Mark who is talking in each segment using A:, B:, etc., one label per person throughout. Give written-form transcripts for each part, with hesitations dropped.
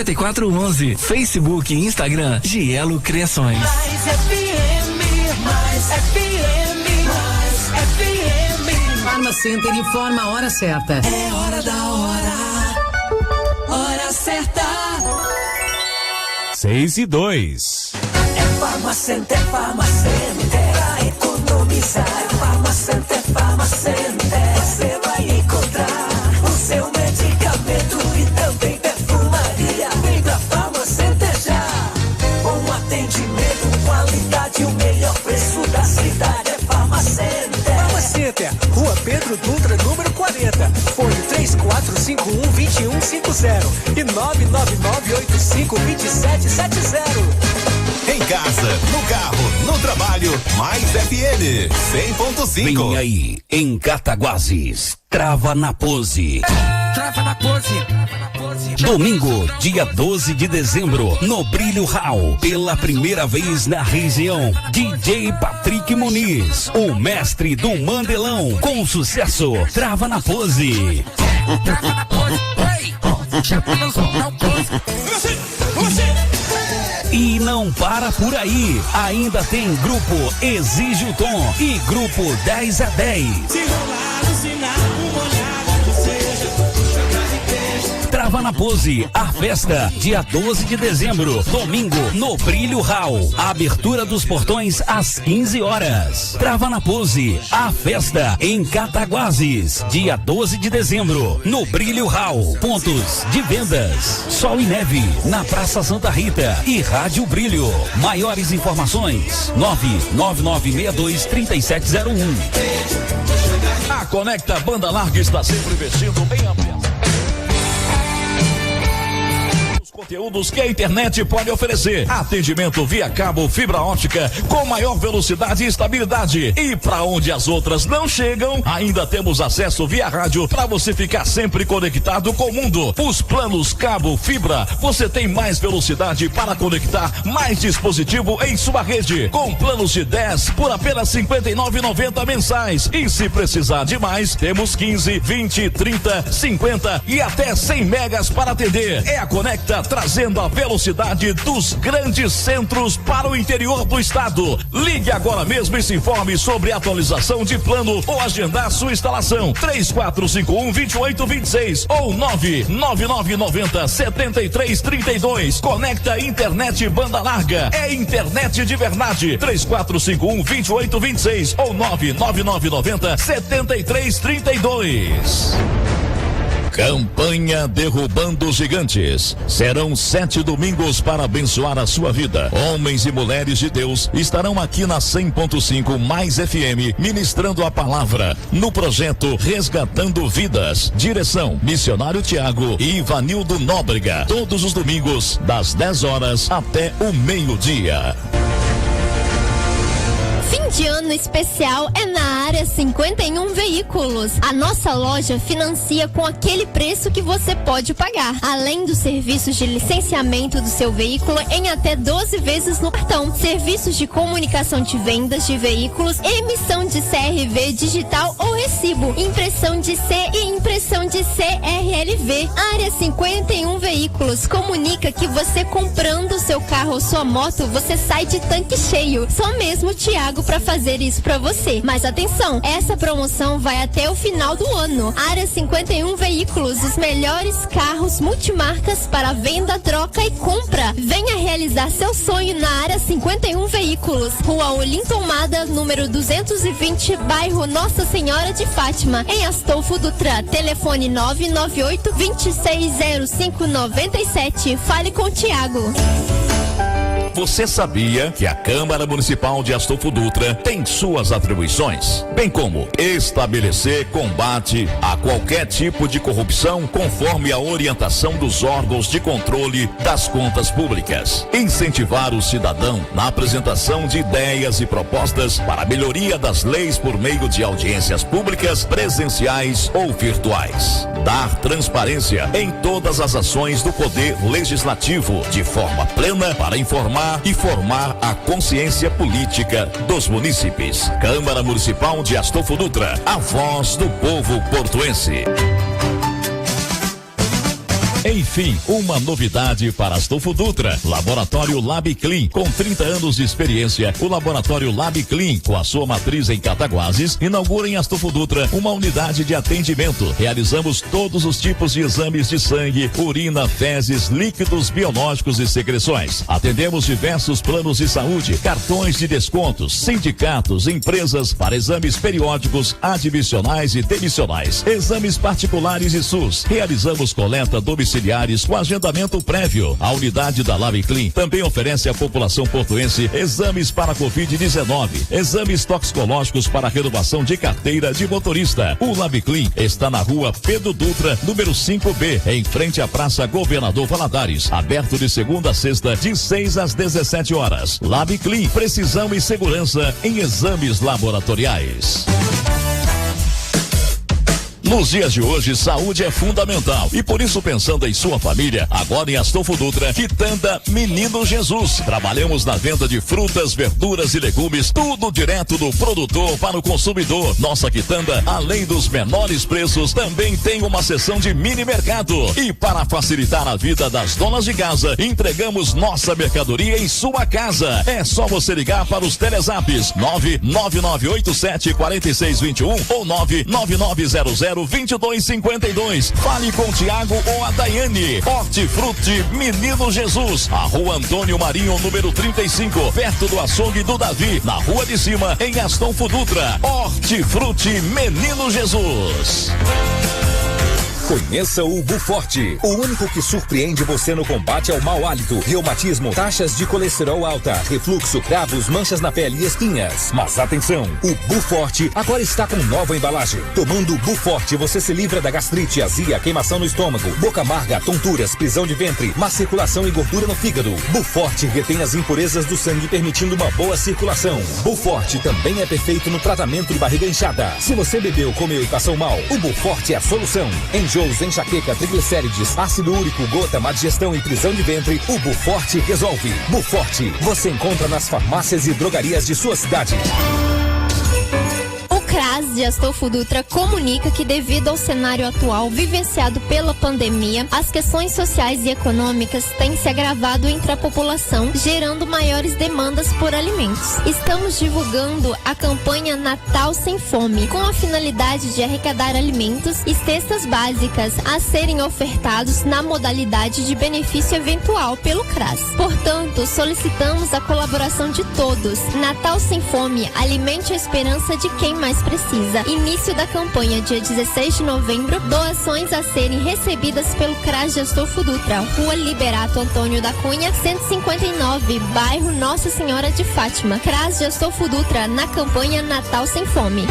A: 5411. Facebook e Instagram Gielo Criações.
B: Mais FM, mais FM, mais FM.
C: Farma Center informa a hora certa.
B: É hora da hora. Hora certa.
D: 6:02.
B: É Farma Center, Farma Center. Pra economizar. É Farma Center, Farma Center. Você vai encontrar o seu medicamento e também perfumaria. Vem pra Farma Center já. Bom atendimento, qualidade e o melhor preço da cidade. É Farma Center.
E: Farma Center, Rua Pedro Dutra, número 40. Fone 3451-2150 e 99985-2770.
F: Em casa, no carro, no trabalho, mais FM 100.5.
G: Vem aí, em Cataguases, Trava na Pose.
A: Trava na Pose.
G: Domingo, dia 12 de dezembro, no Brilho Hall, pela primeira vez na região, DJ Patrick Muniz, o mestre do Mandelão, com sucesso, Trava na Pose.
A: Trava na Pose.
G: E não para por aí, ainda tem grupo Exige o Tom e grupo 10 a 10.
B: Se rolar o sinal, uma olhada que seja,
G: Trava na Pose, a festa, dia 12 de dezembro, domingo, no Brilho Hall. A abertura dos portões às 15 horas. Trava na Pose, a festa em Cataguases, dia 12 de dezembro, no Brilho Hall. Pontos de vendas: Sol e Neve, na Praça Santa Rita e Rádio Brilho. Maiores informações: 999623701.
H: A Conecta Banda Larga está sempre investindo em ambiente. Conteúdos que a internet pode oferecer. Atendimento via cabo, fibra ótica com maior velocidade e estabilidade. E para onde as outras não chegam, ainda temos acesso via rádio para você ficar sempre conectado com o mundo. Os planos cabo, fibra, você tem mais velocidade para conectar mais dispositivo em sua rede. Com planos de 10 por apenas R$ 59,90 mensais. E se precisar de mais, temos 15, 20, 30, 50 e até 100 megas para atender. É a Conecta trazendo a velocidade dos grandes centros para o interior do estado. Ligue agora mesmo e se informe sobre atualização de plano ou agendar sua instalação. 3451-2826 ou 99990-7332. Conecta Internet Banda Larga. É internet de verdade. 3451-2826 ou 99990-7332. Campanha Derrubando Gigantes. Serão 7 domingos para abençoar a sua vida. Homens e mulheres de Deus estarão aqui na 100.5 mais FM, ministrando a palavra no projeto Resgatando Vidas. Direção: Missionário Tiago e Ivanildo Nóbrega. Todos os domingos, das 10 horas até o meio-dia.
I: Fim de ano especial é na Área 51 Veículos. A nossa loja financia com aquele preço que você pode pagar, além dos serviços de licenciamento do seu veículo em até 12 vezes no cartão, serviços de comunicação de vendas de veículos, emissão de CRV digital ou recibo, impressão de C e impressão de CRLV. Área 51 Veículos comunica que você comprando o seu carro ou sua moto, você sai de tanque cheio. Só mesmo o Thiago para fazer isso para você. Mas atenção, essa promoção vai até o final do ano. Área 51 Veículos, os melhores carros multimarcas para venda, troca e compra. Venha realizar seu sonho na Área 51 Veículos. Rua Olinton Mada, número 220, bairro Nossa Senhora de Fátima, em Astolfo Dutra. Telefone 998-260597. Fale com o Thiago.
H: Você sabia que a Câmara Municipal de Astolfo Dutra tem suas atribuições, bem como estabelecer combate a qualquer tipo de corrupção conforme a orientação dos órgãos de controle das contas públicas, incentivar o cidadão na apresentação de ideias e propostas para a melhoria das leis por meio de audiências públicas presenciais ou virtuais, dar transparência em todas as ações do Poder Legislativo de forma plena para informar e formar a consciência política dos munícipes. Câmara Municipal de Astolfo Dutra, a voz do povo portuense. Enfim, uma novidade para Astolfo Dutra. Laboratório Lab Clean, com 30 anos de experiência. O Laboratório Lab Clean, com a sua matriz em Cataguases, inaugura em Astolfo Dutra uma unidade de atendimento. Realizamos todos os tipos de exames de sangue, urina, fezes, líquidos biológicos e secreções. Atendemos diversos planos de saúde, cartões de descontos, sindicatos, empresas para exames periódicos, admissionais e demissionais, exames particulares e SUS. Realizamos coleta domiciliares com agendamento prévio. A unidade da Lab Clean também oferece à população portuense exames para Covid-19, exames toxicológicos para renovação de carteira de motorista. O Lab Clean está na rua Pedro Dutra, número 5B, em frente à Praça Governador Valadares, aberto de segunda a sexta, de 6 às 17 horas. Lab Clean, precisão e segurança em exames laboratoriais. Nos dias de hoje, saúde é fundamental e por isso, pensando em sua família, agora em Astolfo Dutra, Quitanda Menino Jesus. Trabalhamos na venda de frutas, verduras e legumes, tudo direto do produtor para o consumidor. Nossa quitanda, além dos menores preços, também tem uma seção de mini mercado. E para facilitar a vida das donas de casa, entregamos nossa mercadoria em sua casa. É só você ligar para os telezaps 999874621 ou 999002252. Fale com o Tiago ou a Daiane. Hortifruti Menino Jesus, a Rua Antônio Marinho, número 35, perto do açougue do Davi, na Rua de Cima, em Astolfo Dutra. Hortifruti Menino Jesus.
D: Conheça o Buforte, o único que surpreende você no combate ao mau hálito, reumatismo, taxas de colesterol alta, refluxo, cravos, manchas na pele e espinhas. Mas atenção, o Buforte agora está com nova embalagem. Tomando o Buforte, você se livra da gastrite, azia, queimação no estômago, boca amarga, tonturas, prisão de ventre, má circulação e gordura no fígado. Buforte retém as impurezas do sangue, permitindo uma boa circulação. Buforte também é perfeito no tratamento de barriga inchada. Se você bebeu, comeu e passou mal, o Buforte é a solução. Enjoos, enxaqueca, triglicérides, ácido úrico, gota, má digestão e prisão de ventre, o Buforte resolve. Buforte, você encontra nas farmácias e drogarias de sua cidade.
I: O CRAS de Astolfo Dutra comunica que, devido ao cenário atual vivenciado pela pandemia, as questões sociais e econômicas têm se agravado entre a população, gerando maiores demandas por alimentos. Estamos divulgando a campanha Natal Sem Fome, com a finalidade de arrecadar alimentos e cestas básicas a serem ofertados na modalidade de benefício eventual pelo CRAS. Portanto, solicitamos a colaboração de todos. Natal Sem Fome, alimente a esperança de quem mais precisa. Início da campanha dia 16 de novembro. Doações a serem recebidas pelo CRAS de Astolfo Dutra, Rua Liberato Antônio da Cunha, 159, bairro Nossa Senhora de Fátima. CRAS de Astolfo Dutra, na campanha Natal Sem Fome.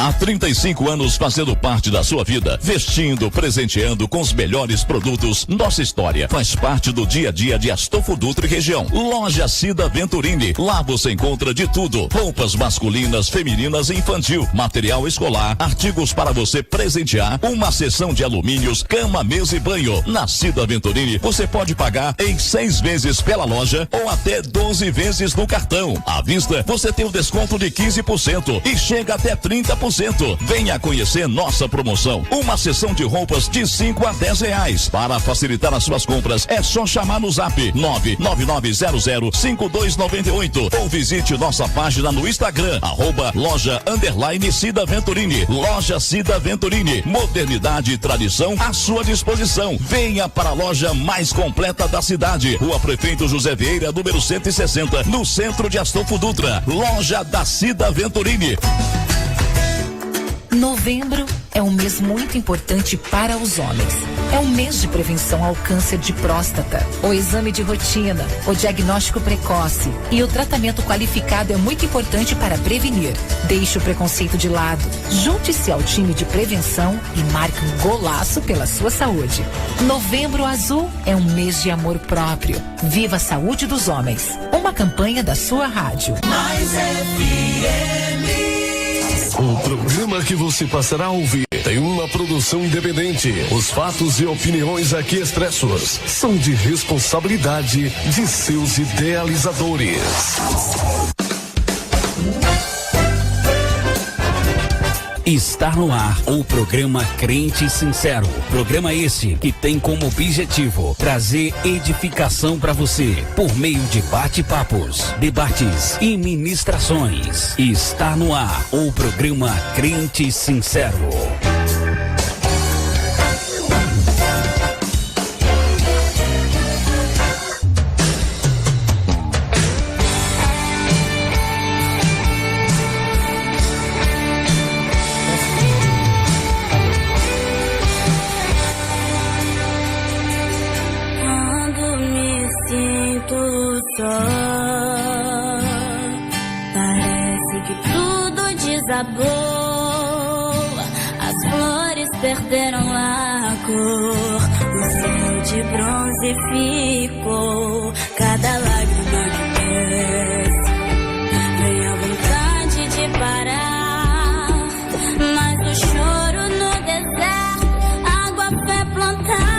H: Há 35 anos fazendo parte da sua vida, vestindo, presenteando com os melhores produtos. Nossa história faz parte do dia a dia de Astolfo Dutra e região. Loja Cida Venturini. Lá você encontra de tudo: roupas masculinas, femininas e infantil, material escolar, artigos para você presentear, uma seção de alumínios, cama, mesa e banho. Na Cida Venturini você pode pagar em 6 vezes pela loja ou até 12 vezes no cartão. À vista você tem o desconto de 15% e chega até 30%. Venha conhecer nossa promoção. Uma seção de roupas de 5 a 10 reais. Para facilitar as suas compras, é só chamar no zap 999005298 ou visite nossa página no Instagram, @loja_Cida Venturini. Loja Cida Venturini. Modernidade e tradição à sua disposição. Venha para a loja mais completa da cidade. Rua Prefeito José Vieira, número 160, no centro de Astolfo Dutra. Loja da Cida Venturini.
J: Novembro é um mês muito importante para os homens. É um mês de prevenção ao câncer de próstata. O exame de rotina, o diagnóstico precoce e o tratamento qualificado é muito importante para prevenir. Deixe o preconceito de lado. Junte-se ao time de prevenção e marque um golaço pela sua saúde. Novembro Azul é um mês de amor próprio. Viva a saúde dos homens. Uma campanha da sua rádio.
B: Mais FM.
K: O programa que você passará a ouvir tem uma produção independente. Os fatos e opiniões aqui expressos são de responsabilidade de seus idealizadores.
G: Está no ar o programa Crente Sincero. Programa este que tem como objetivo trazer edificação para você por meio de bate-papos, debates e ministrações. Está no ar o programa Crente Sincero.
L: Parece que tudo desabou, as flores perderam a cor, o céu de bronze ficou, cada lágrima que desce, vem a vontade de parar, mas o choro no deserto, água foi plantada.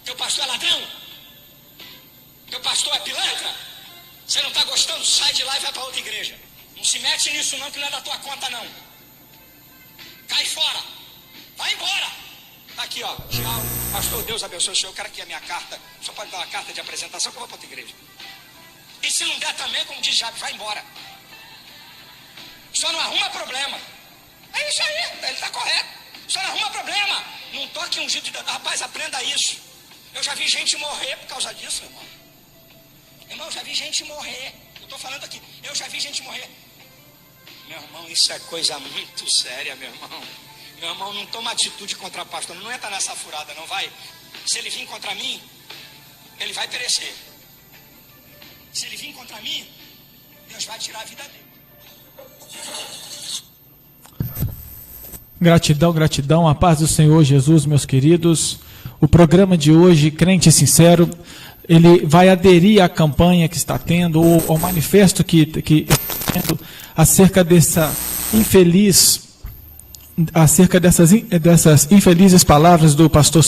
M: Teu pastor é ladrão? Teu pastor é pilantra? Você não tá gostando? Sai de lá e vai para outra igreja. Não se mete nisso não, que não é da tua conta não. Cai fora. Vai embora. Aqui ó, tchau. Pastor, Deus abençoe o senhor. Eu quero aqui a minha carta. O senhor pode dar uma carta de apresentação que eu vou para outra igreja. E se não der também, como diz Jabes, vai embora. Só não arruma problema. É isso aí, ele tá correto. Só não arruma problema. Não toque ungido de Deus. Rapaz, aprenda isso. Eu já vi gente morrer por causa disso, irmão. Irmão, eu já vi gente morrer. Eu tô falando aqui. Eu já vi gente morrer. Meu irmão, isso é coisa muito séria, meu irmão. Meu irmão, não toma atitude contra pastor. Não entra nessa furada, não vai. Se ele vir contra mim, ele vai perecer. Se ele vir contra mim, Deus vai tirar a vida dele.
N: Gratidão, gratidão, a paz do Senhor Jesus, meus queridos. O programa de hoje, Crente Sincero, ele vai aderir à campanha que está tendo, ou ao manifesto que está tendo acerca dessas infelizes palavras do pastor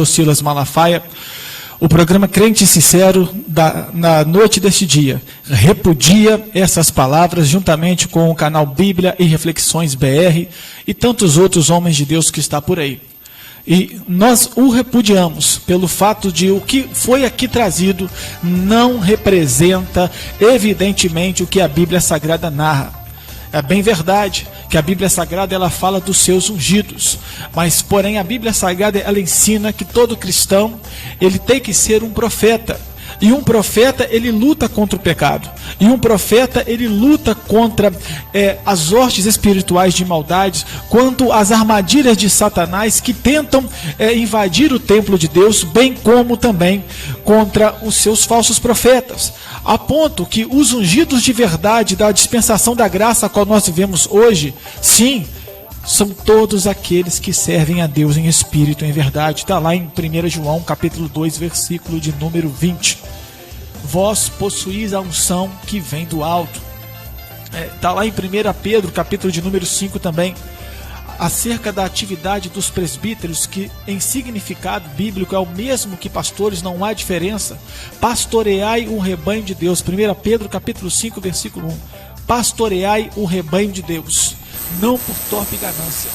N: Silas Malafaia. O programa Crente Sincero, na noite deste dia, repudia essas palavras juntamente com o canal Bíblia e Reflexões BR e tantos outros homens de Deus que está por aí. E nós o repudiamos pelo fato de o que foi aqui trazido não representa evidentemente o que a Bíblia Sagrada narra. É bem verdade que a Bíblia Sagrada ela fala dos seus ungidos, mas porém a Bíblia Sagrada ela ensina que todo cristão ele tem que ser um profeta. E um profeta, ele luta contra o pecado. E um profeta, ele luta contra as hostes espirituais de maldades, quanto às armadilhas de Satanás que tentam invadir o templo de Deus, bem como também contra os seus falsos profetas. A ponto que os ungidos de verdade da dispensação da graça a qual nós vivemos hoje, sim, são todos aqueles que servem a Deus em espírito e em verdade. Está lá em 1 João capítulo 2, versículo de número 20. Vós possuís a unção que vem do alto. Está lá em 1 Pedro capítulo de número 5 também, acerca da atividade dos presbíteros, que em significado bíblico é o mesmo que pastores, não há diferença. Pastoreai o rebanho de Deus. 1 Pedro capítulo 5, versículo 1. Pastoreai o rebanho de Deus, não por torpe ganância,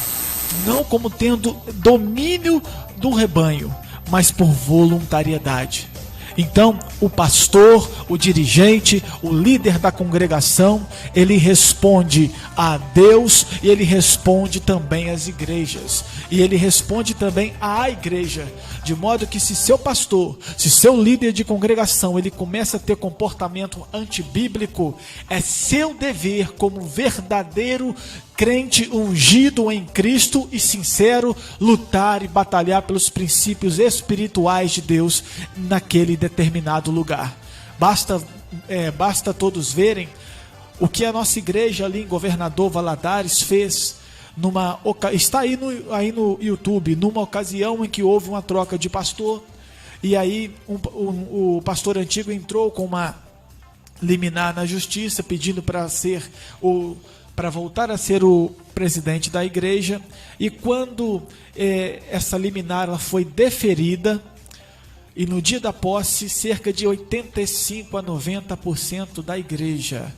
N: não como tendo domínio do rebanho, mas por voluntariedade. Então, o pastor, o dirigente, o líder da congregação, ele responde a Deus e ele responde também às igrejas. E ele responde também à igreja. De modo que se seu pastor, se seu líder de congregação, ele começa a ter comportamento antibíblico, é seu dever como verdadeiro crente ungido em Cristo e sincero, lutar e batalhar pelos princípios espirituais de Deus naquele determinado lugar. Basta todos verem o que a nossa igreja ali em Governador Valadares fez. Está aí no YouTube, numa ocasião em que houve uma troca de pastor, e aí o pastor antigo entrou com uma liminar na justiça, pedindo para voltar a ser o presidente da igreja. E quando essa liminar ela foi deferida, e no dia da posse, cerca de 85 a 90% da igreja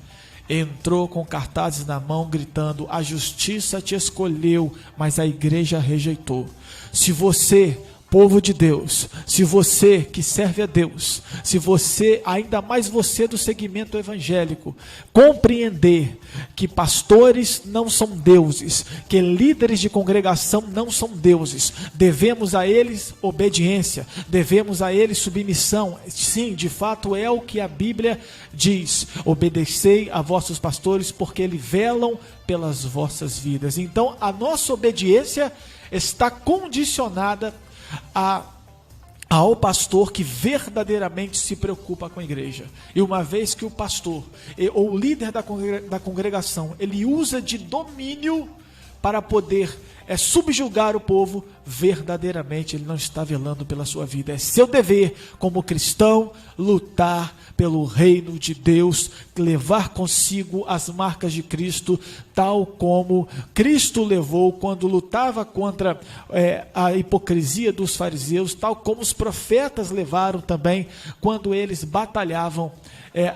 N: entrou com cartazes na mão gritando: a justiça te escolheu, mas a igreja rejeitou. Se você, povo de Deus, se você que serve a Deus, se você, ainda mais você do segmento evangélico, compreender que pastores não são deuses, que líderes de congregação não são deuses, devemos a eles obediência, devemos a eles submissão. Sim, de fato é o que a Bíblia diz: obedecei a vossos pastores, porque eles velam pelas vossas vidas. Então a nossa obediência está condicionada ao pastor que verdadeiramente se preocupa com a igreja. E uma vez que o pastor ou o líder da congregação ele usa de domínio para poder subjugar o povo, verdadeiramente ele não está velando pela sua vida. É seu dever como cristão lutar pelo reino de Deus, levar consigo as marcas de Cristo, tal como Cristo levou quando lutava contra a hipocrisia dos fariseus, tal como os profetas levaram também quando eles batalhavam,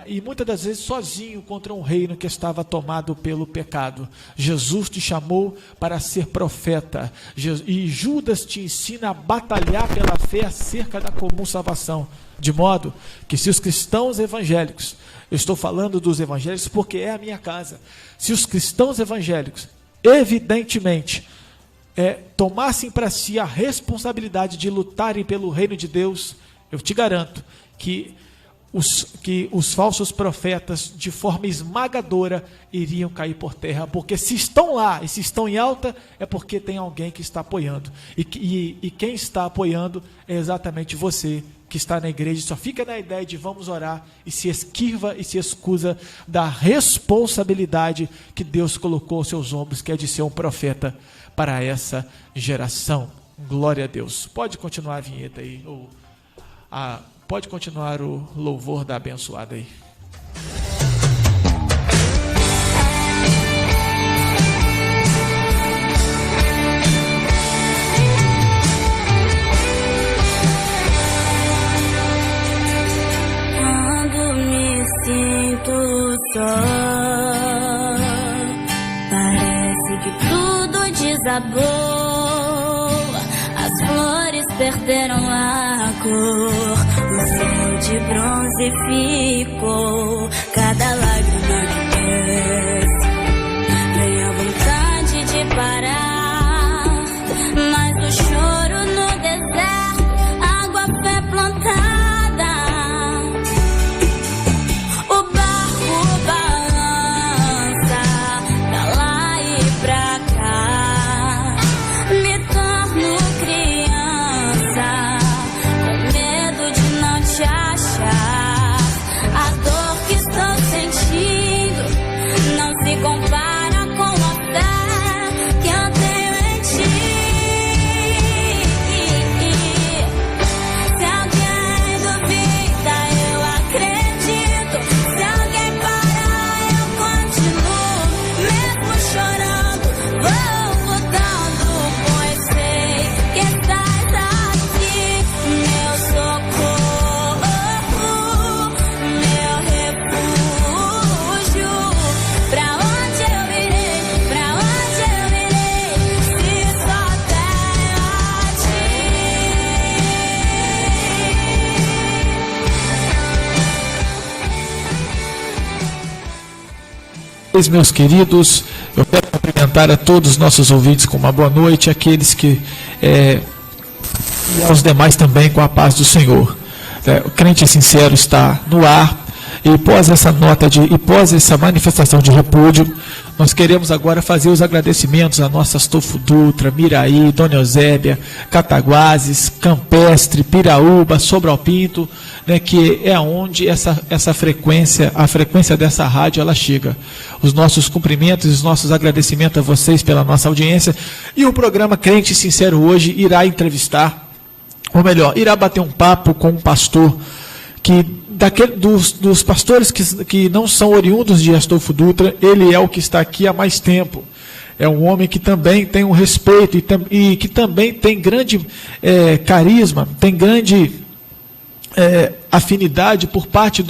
N: e muitas das vezes sozinho, contra um reino que estava tomado pelo pecado. Jesus te chamou para ser profeta, e Judas te ensina a batalhar pela fé acerca da comum salvação. De modo que se os cristãos evangélicos, eu estou falando dos evangélicos porque é a minha casa, se os cristãos evangélicos, evidentemente, tomassem para si a responsabilidade de lutarem pelo reino de Deus, eu te garanto que os falsos profetas, de forma esmagadora, iriam cair por terra, porque se estão lá e se estão em alta, é porque tem alguém que está apoiando, e quem está apoiando é exatamente você, que está na igreja e só fica na ideia de vamos orar, e se esquiva e se escusa da responsabilidade que Deus colocou aos seus ombros, que é de ser um profeta para essa geração. Glória a Deus. Pode continuar a vinheta aí, pode continuar o louvor da abençoada aí.
L: Quando me sinto só, parece que tudo desabou, as flores perderam a cor, o céu de bronze ficou, cada lágrima que desce, vem a vontade de parar, mas o choro no deserto, água fé plantada,
N: Meus queridos, eu quero cumprimentar a todos os nossos ouvintes com uma boa noite, aqueles que e aos demais também com a paz do Senhor. O Crente Sincero está no ar, e após essa manifestação de repúdio, nós queremos agora fazer os agradecimentos a nossa Astolfo Dutra, Miraí, Dona Eusébia, Cataguases, Campestre, Piraúba, Sobral Pinto, né, que é onde essa frequência, a frequência dessa rádio, ela chega. Os nossos cumprimentos e os nossos agradecimentos a vocês pela nossa audiência. E o programa Crente Sincero hoje irá entrevistar, ou melhor, irá bater um papo com um pastor dos pastores que não são oriundos de Astolfo Dutra. Ele é o que está aqui há mais tempo. É um homem que também tem um respeito e que também tem grande carisma, tem grande afinidade por parte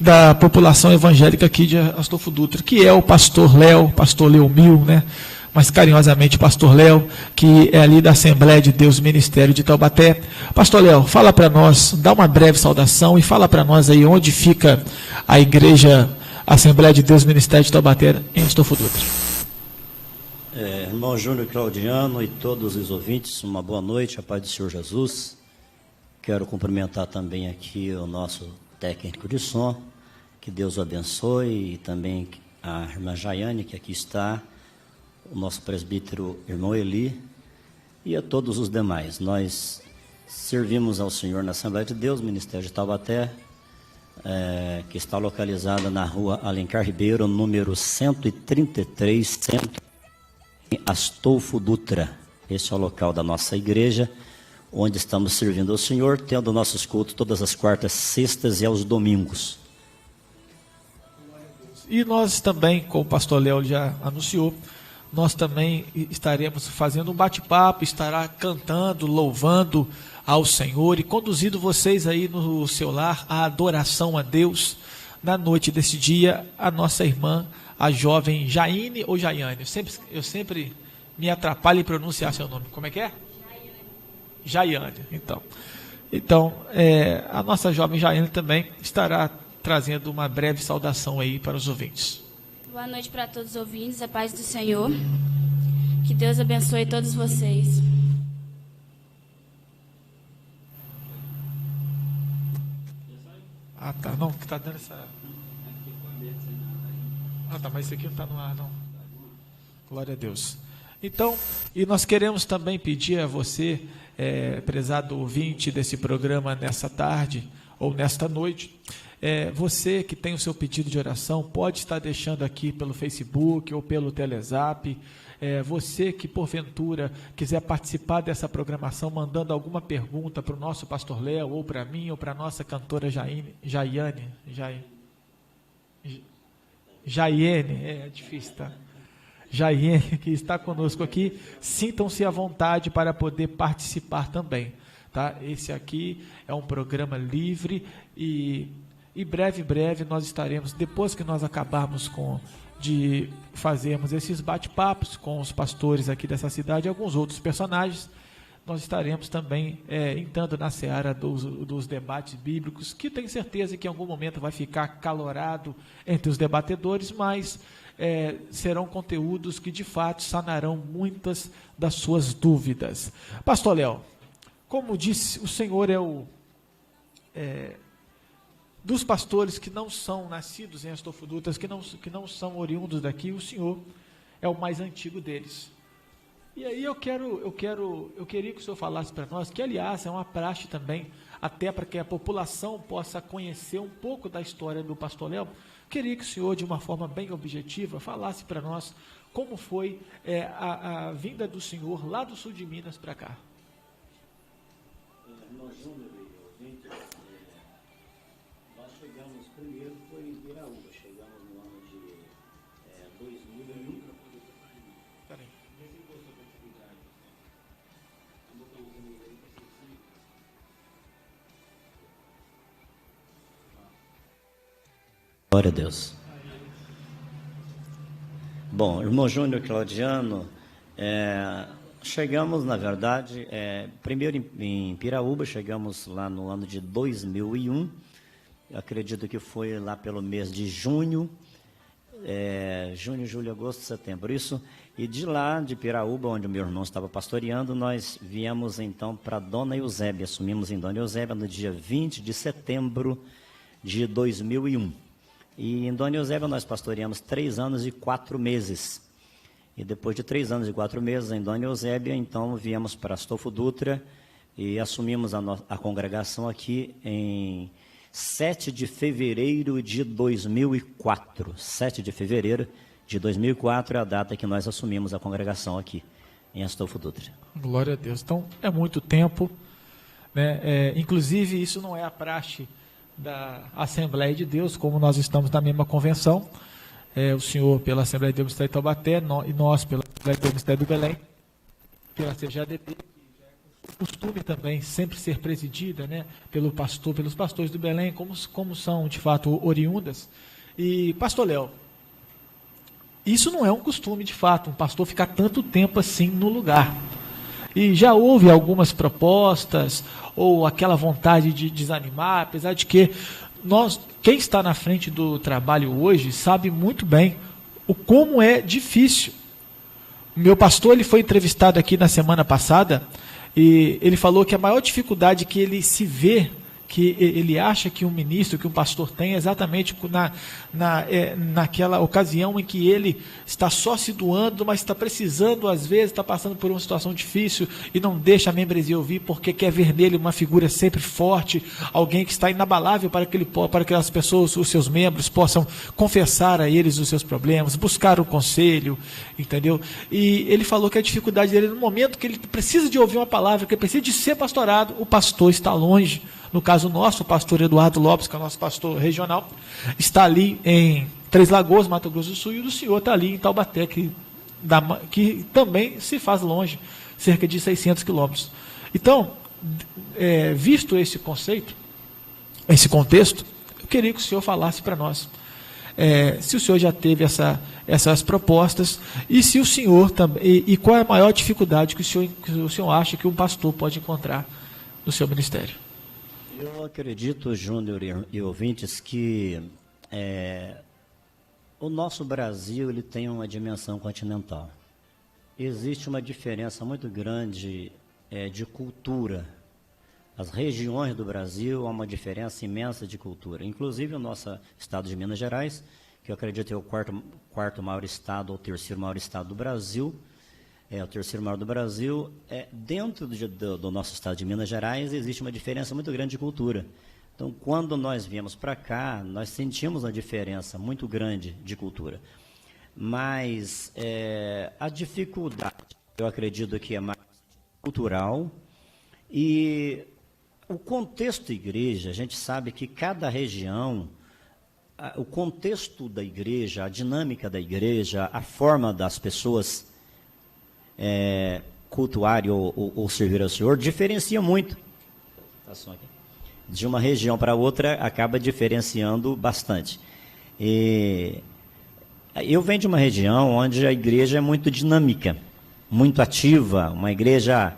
N: da população evangélica aqui de Astolfo Dutra, que é o pastor Léo, pastor Leomil, né? Mas carinhosamente pastor Léo, que é ali da Assembleia de Deus Ministério de Taubaté. Pastor Léo, fala para nós, dá uma breve saudação e fala para nós aí onde fica a igreja Assembleia de Deus Ministério de Taubaté em Astolfo Dutra.
O: Irmão Júnior Claudiano e todos os ouvintes, uma boa noite, a paz do Senhor Jesus. Quero cumprimentar também aqui o nosso técnico de som, que Deus o abençoe, e também a irmã Jaiane, que aqui está, o nosso presbítero irmão Eli, e a todos os demais. Nós servimos ao Senhor na Assembleia de Deus, Ministério de Taubaté, que está localizada na rua Alencar Ribeiro, número 133, em Astolfo Dutra. Esse é o local da nossa igreja, onde estamos servindo ao Senhor, tendo nossos cultos todas as quartas, sextas e aos domingos.
N: E nós também, como o pastor Léo já anunciou, nós também estaremos fazendo um bate-papo, estará cantando, louvando ao Senhor e conduzindo vocês aí no seu lar a adoração a Deus. Na noite desse dia, a nossa irmã, a jovem Jaine ou Jaiane, eu sempre me atrapalho em pronunciar seu nome. Como é que é? Jaiane. Então, a nossa jovem Jaiane também estará trazendo uma breve saudação aí para os ouvintes.
P: Boa noite para todos os ouvintes, a paz do Senhor. Que Deus abençoe todos vocês.
N: Ah, tá. Não, que tá dando essa... Ah, tá, mas esse aqui não está no ar, não. Glória a Deus. Então, e nós queremos também pedir a você, prezado ouvinte desse programa nessa tarde ou nesta noite, você que tem o seu pedido de oração, pode estar deixando aqui pelo Facebook ou pelo Telezap. Você que porventura quiser participar dessa programação, mandando alguma pergunta para o nosso pastor Léo, ou para mim, ou para a nossa cantora Jaiane, é difícil, tá? Jaiane, que está conosco aqui, sintam-se à vontade para poder participar também, tá? Esse aqui é um programa livre e breve nós estaremos, depois que nós acabarmos de fazermos esses bate-papos com os pastores aqui dessa cidade e alguns outros personagens, nós estaremos também entrando na seara dos debates bíblicos, que tenho certeza que em algum momento vai ficar acalorado entre os debatedores, mas serão conteúdos que de fato sanarão muitas das suas dúvidas. Pastor Léo, como disse, o senhor dos pastores que não são nascidos em Astolfo Dutra, que não são oriundos daqui, o senhor é o mais antigo deles. E aí eu queria que o senhor falasse para nós, que aliás é uma praxe também, até para que a população possa conhecer um pouco da história do pastor Léo. Queria que o senhor, de uma forma bem objetiva, falasse para nós como foi a vinda do senhor lá do sul de Minas para cá.
O: Nós chegamos primeiro, foi em Piraúba, chegamos no ano de 2001.
N: Peraí.
O: Glória a Deus. Bom, irmão Júnior Claudiano, chegamos, na verdade, primeiro em Piraúba, chegamos lá no ano de 2001, eu acredito que foi lá pelo mês de junho, junho, julho, agosto, setembro, isso. E de lá, de Piraúba, onde o meu irmão estava pastoreando, nós viemos então para Dona Eusébia, assumimos em Dona Eusébia no dia 20 de setembro de 2001. E em Dona Eusébia nós pastoreamos 3 anos e 4 meses. E depois de 3 anos e 4 meses em Dona Eusébia, então viemos para Astolfo Dutra e assumimos a congregação aqui em 7 de fevereiro de 2004. 7 de fevereiro de 2004 é a data que nós assumimos a congregação aqui em Astolfo Dutra.
N: Glória a Deus. Então, é muito tempo, né? Inclusive, isso não é a praxe da Assembleia de Deus, como nós estamos na mesma convenção. O senhor pela Assembleia de Deus do Ministério de Taubaté, e nós pela Assembleia de Deus do Ministério do Belém, pela CGADB, que já é costume também sempre ser presidida, né, pelos pastores do Belém, como são de fato oriundas. E, pastor Léo, isso não é um costume de fato, um pastor ficar tanto tempo assim no lugar. E já houve algumas propostas, ou aquela vontade de desanimar, apesar de que quem está na frente do trabalho hoje sabe muito bem como é difícil. O meu pastor, ele foi entrevistado aqui na semana passada, e ele falou que a maior dificuldade que ele se vê, que ele acha que um ministro, que um pastor tem, é exatamente naquela ocasião em que ele está só se doando, mas está precisando, às vezes, está passando por uma situação difícil e não deixa a membresia ouvir, porque quer ver nele uma figura sempre forte, alguém que está inabalável para que as pessoas, os seus membros, possam confessar a eles os seus problemas, buscar o conselho, entendeu? E ele falou que a dificuldade dele, no momento que ele precisa de ouvir uma palavra, que ele precisa de ser pastorado, o pastor está longe. No caso nosso, o pastor Eduardo Lopes, que é o nosso pastor regional, está ali em Três Lagoas, Mato Grosso do Sul, e o senhor está ali em Taubaté, que também se faz longe, cerca de 600 quilômetros. Então, visto esse conceito, esse contexto, eu queria que o senhor falasse para nós, se o senhor já teve essas propostas, e se o senhor também, e qual é a maior dificuldade que o senhor acha que um pastor pode encontrar no seu ministério?
O: Eu acredito, Júnior e ouvintes, que o nosso Brasil ele tem uma dimensão continental. Existe uma diferença muito grande de cultura. As regiões do Brasil há uma diferença imensa de cultura. Inclusive o nosso estado de Minas Gerais, que eu acredito é o quarto maior estado ou terceiro maior estado do Brasil, o terceiro maior do Brasil, dentro do nosso estado de Minas Gerais existe uma diferença muito grande de cultura. Então, quando nós viemos para cá, nós sentimos uma diferença muito grande de cultura. Mas a dificuldade, eu acredito que é mais cultural, e o contexto da igreja, a gente sabe que cada região, o contexto da igreja, a dinâmica da igreja, a forma das pessoas cultuar ou servir ao Senhor, diferencia muito. De uma região para outra, acaba diferenciando bastante. Eu venho de uma região onde a igreja é muito dinâmica, muito ativa, uma igreja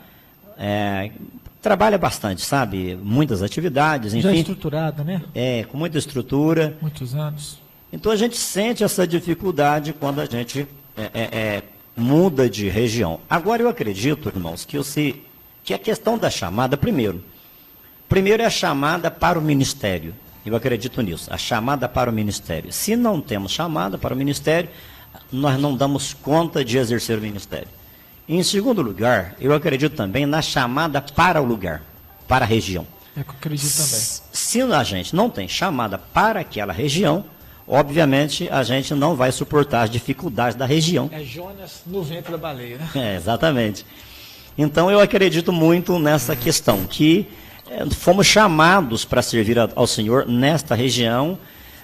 O: trabalha bastante, sabe? Muitas atividades, enfim.
N: Já estruturada, né?
O: Com muita estrutura.
N: Muitos anos.
O: Então a gente sente essa dificuldade quando a gente muda de região. Agora eu acredito, irmãos, que a questão da chamada, primeiro é a chamada para o ministério. Eu acredito nisso, a chamada para o ministério. Se não temos chamada para o ministério, nós não damos conta de exercer o ministério. Em segundo lugar, eu acredito também na chamada para o lugar, para a região.
N: Eu acredito também.
O: Se a gente não tem chamada para aquela região, obviamente a gente não vai suportar as dificuldades da região.
N: É Jonas no ventre da baleia, né?
O: Exatamente. Então eu acredito muito nessa questão, que fomos chamados para servir ao Senhor nesta região,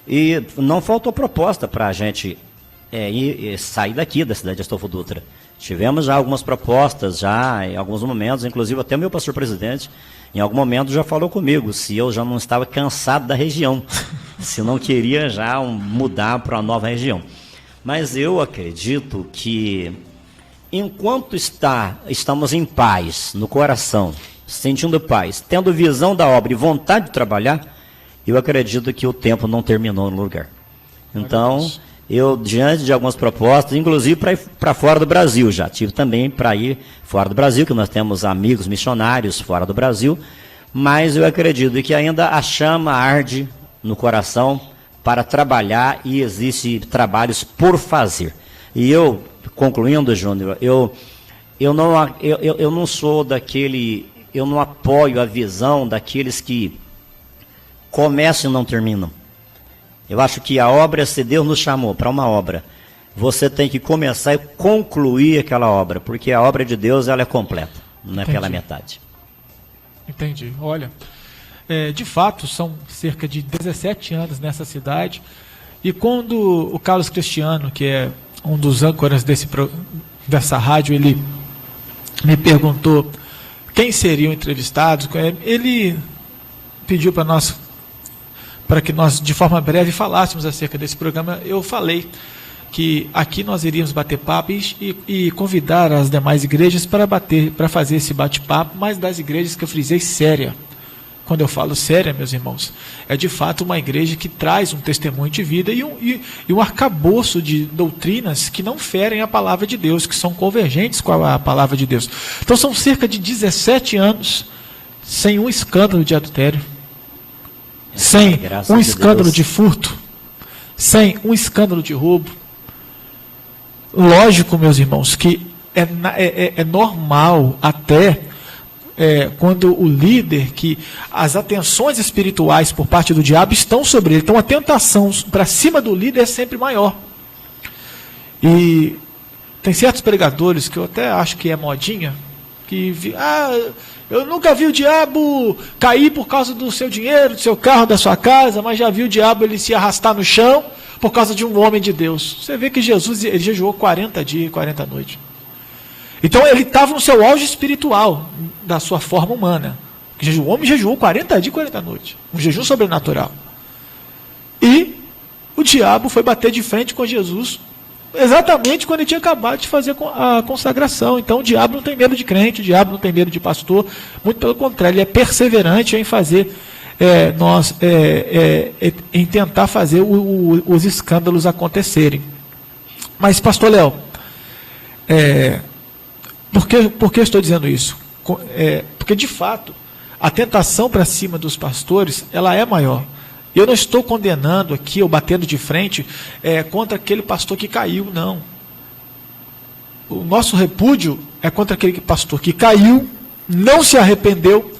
O: e não faltou proposta para a gente sair daqui da cidade de Astolfo Dutra. Tivemos já algumas propostas, já em alguns momentos, inclusive até o meu pastor presidente, em algum momento já falou comigo se eu já não estava cansado da região, se não queria já mudar para uma nova região. Mas eu acredito que enquanto estamos em paz no coração, sentindo paz, tendo visão da obra e vontade de trabalhar, eu acredito que o tempo não terminou no lugar. Então, Eu, diante de algumas propostas, inclusive para fora do Brasil, já tive também para ir fora do Brasil, que nós temos amigos missionários fora do Brasil, mas eu acredito que ainda a chama arde no coração para trabalhar e existem trabalhos por fazer. E eu, concluindo, Júnior, eu não sou daquele, eu não apoio a visão daqueles que começam e não terminam. Eu acho que a obra, se Deus nos chamou para uma obra, você tem que começar e concluir aquela obra, porque a obra de Deus ela é completa, não é pela metade.
N: Entendi. Olha, de fato, são cerca de 17 anos nessa cidade, e quando o Carlos Cristiano, que é um dos âncoras dessa rádio, ele me perguntou quem seriam entrevistados, ele pediu para que nós, de forma breve, falássemos acerca desse programa. Eu falei que aqui nós iríamos bater papo e convidar as demais igrejas para fazer esse bate-papo, mas das igrejas que eu frisei séria. Quando eu falo séria, meus irmãos, é de fato uma igreja que traz um testemunho de vida e um arcabouço de doutrinas que não ferem a palavra de Deus, que são convergentes com a palavra de Deus. Então são cerca de 17 anos sem um escândalo de adultério, sem um escândalo de furto, sem um escândalo de roubo. Lógico, meus irmãos, que é normal até quando o líder, que as atenções espirituais por parte do diabo estão sobre ele, então a tentação para cima do líder é sempre maior. E tem certos pregadores que eu até acho que é modinha, que eu nunca vi o diabo cair por causa do seu dinheiro, do seu carro, da sua casa, mas já vi o diabo ele se arrastar no chão por causa de um homem de Deus. Você vê que Jesus ele jejuou 40 dias e 40 noites. Então ele estava no seu auge espiritual, da sua forma humana. O homem jejuou 40 dias e 40 noites. Um jejum sobrenatural. E o diabo foi bater de frente com Jesus exatamente quando ele tinha acabado de fazer a consagração. Então o diabo não tem medo de crente, o diabo não tem medo de pastor, muito pelo contrário, ele é perseverante em fazer, em tentar fazer os escândalos acontecerem. Mas, pastor Léo, por que eu estou dizendo isso? Porque de fato, a tentação para cima dos pastores, ela é maior. Eu não estou condenando aqui, ou batendo de frente, contra aquele pastor que caiu, não. O nosso repúdio é contra aquele pastor que caiu, não se arrependeu,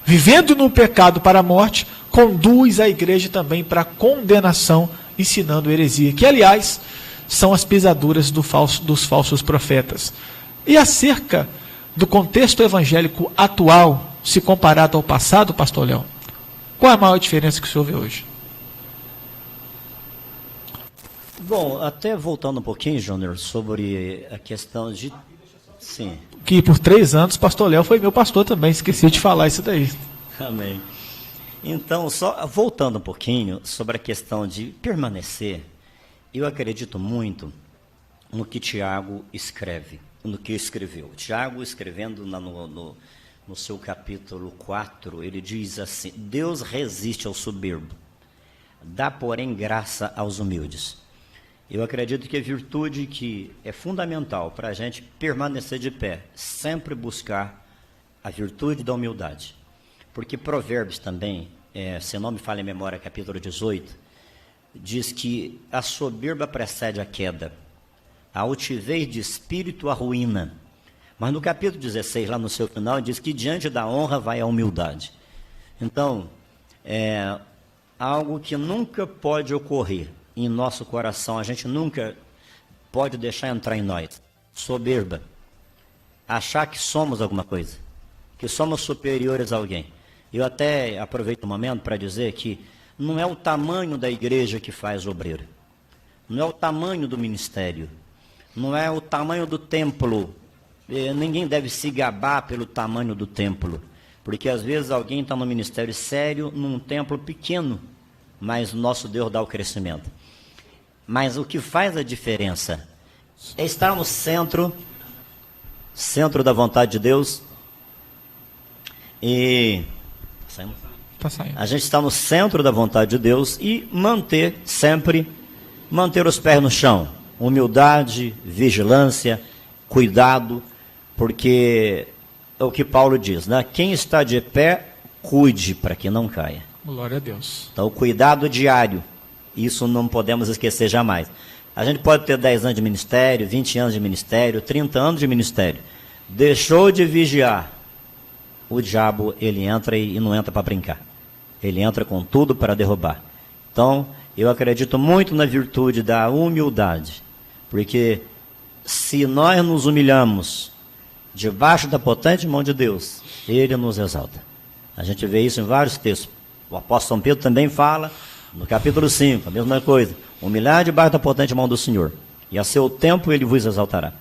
N: vivendo no pecado para a morte, conduz a igreja também para a condenação, ensinando heresia, que aliás, são as pisaduras dos falsos profetas. E acerca do contexto evangélico atual, se comparado ao passado, pastor Léo, qual é a maior diferença que o senhor vê hoje?
O: Bom, até voltando um pouquinho, Júnior, sobre a questão de... Sim.
N: Que por 3 anos, pastor Léo foi meu pastor também, esqueci de falar isso daí.
O: Amém. Então, só voltando um pouquinho sobre a questão de permanecer, eu acredito muito no que Tiago escreve, no que escreveu. Tiago, escrevendo no seu capítulo 4, ele diz assim: Deus resiste ao soberbo, dá, porém, graça aos humildes. Eu acredito que a virtude que é fundamental para a gente permanecer de pé, sempre buscar a virtude da humildade. Porque Provérbios também, se não me falha a memória, capítulo 18, diz que a soberba precede a queda, a altivez de espírito a ruína. Mas no capítulo 16, lá no seu final, diz que diante da honra vai a humildade. Então, é algo que nunca pode ocorrer em nosso coração, a gente nunca pode deixar entrar em nós. Soberba. Achar que somos alguma coisa, que somos superiores a alguém. Eu até aproveito o momento para dizer que não é o tamanho da igreja que faz obreiro, não é o tamanho do ministério, não é o tamanho do templo. Ninguém deve se gabar pelo tamanho do templo, porque às vezes alguém está no ministério sério, num templo pequeno, mas nosso Deus dá o crescimento. Mas o que faz a diferença é estar no centro da vontade de Deus. E a gente está no centro da vontade de Deus e manter sempre manter os pés no chão. Humildade, vigilância, cuidado, porque é o que Paulo diz, né? Quem está de pé, cuide para que não caia.
N: Glória a Deus.
O: Então, o cuidado diário, isso não podemos esquecer jamais. A gente pode ter 10 anos de ministério, 20 anos de ministério, 30 anos de ministério. Deixou de vigiar, o diabo, ele entra e não entra para brincar. Ele entra com tudo para derrubar. Então, eu acredito muito na virtude da humildade, porque se nós nos humilhamos debaixo da potente mão de Deus, Ele nos exalta. A gente vê isso em vários textos. O apóstolo São Pedro também fala, no capítulo 5, a mesma coisa. Humilhar debaixo da potente mão do Senhor, e a seu tempo Ele vos exaltará.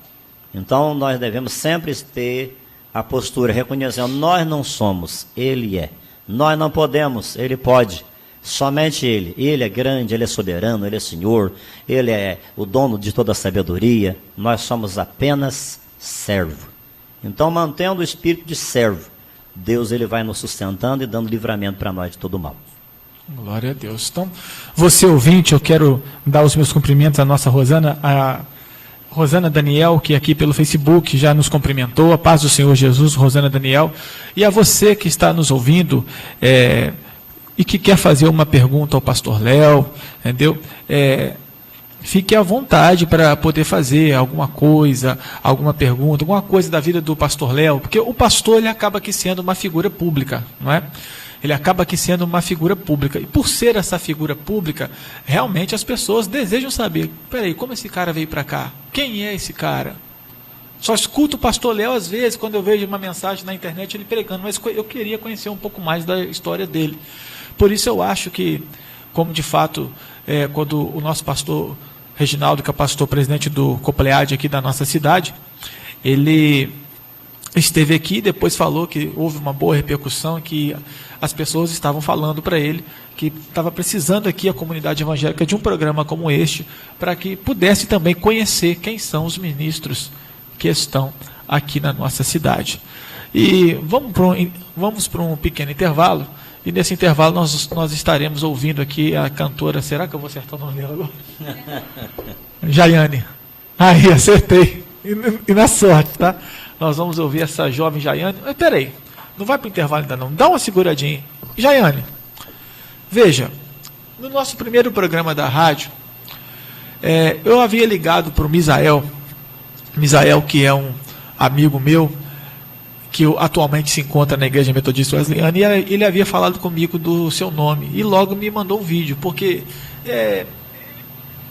O: Então, nós devemos sempre ter a postura, reconhecendo, nós não somos, Ele é. Nós não podemos, Ele pode. Somente Ele. Ele é grande, Ele é soberano, Ele é Senhor, Ele é o dono de toda a sabedoria. Nós somos apenas servo. Então, mantendo o espírito de servo, Deus, Ele vai nos sustentando e dando livramento para nós de todo mal.
N: Glória a Deus. Então, você ouvinte, eu quero dar os meus cumprimentos à nossa Rosana, a Rosana Daniel, que aqui pelo Facebook já nos cumprimentou, a paz do Senhor Jesus, Rosana Daniel, e a você que está nos ouvindo e que quer fazer uma pergunta ao pastor Léo, entendeu? Fique à vontade para poder fazer alguma coisa, alguma pergunta, alguma coisa da vida do pastor Léo, porque o pastor, ele acaba aqui sendo uma figura pública, não é? Ele acaba aqui sendo uma figura pública. E por ser essa figura pública, realmente as pessoas desejam saber, peraí, como esse cara veio para cá? Quem é esse cara? Só escuto o pastor Léo às vezes, quando eu vejo uma mensagem na internet, ele pregando, mas eu queria conhecer um pouco mais da história dele. Por isso eu acho que, como de fato, quando o nosso pastor Reginaldo, que é o pastor presidente do Coplead aqui da nossa cidade, ele esteve aqui e depois falou que houve uma boa repercussão, que as pessoas estavam falando para ele que estava precisando aqui a comunidade evangélica de um programa como este, para que pudesse também conhecer quem são os ministros que estão aqui na nossa cidade. E vamos para um pequeno intervalo, e nesse intervalo nós estaremos ouvindo aqui a cantora, será que eu vou acertar o nome dela agora? Jaiane. Aí, acertei. E na sorte, tá? Nós vamos ouvir essa jovem Jaiane. Mas peraí, não vai para o intervalo ainda não. Dá uma seguradinha. Jaiane, veja, no nosso primeiro programa da rádio, eu havia ligado para o Misael, que é um amigo meu, que atualmente se encontra na Igreja Metodista Wesleyana, e ele havia falado comigo do seu nome, e logo me mandou um vídeo, porque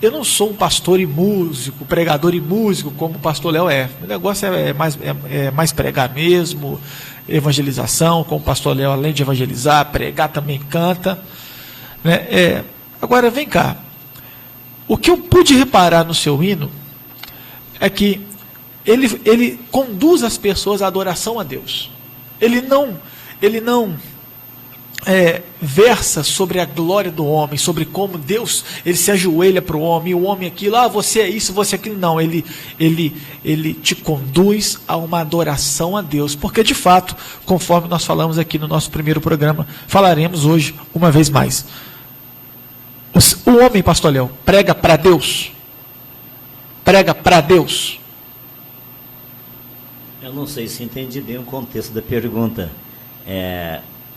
N: eu não sou um pastor e músico, pregador e músico, como o pastor Léo é. O negócio é mais pregar mesmo, evangelização, como o pastor Léo, além de evangelizar, pregar, também canta. Né? Agora, vem cá. O que eu pude reparar no seu hino é que ele conduz as pessoas à adoração a Deus. Ele não versa sobre a glória do homem, sobre como Deus, ele se ajoelha para o homem, e o homem aquilo, você é isso, você é aquilo. Não, ele te conduz a uma adoração a Deus, porque de fato, conforme nós falamos aqui no nosso primeiro programa, falaremos hoje uma vez mais. O homem, pastor Léo, prega para Deus. Prega para Deus.
O: Eu não sei se entendi bem o contexto da pergunta.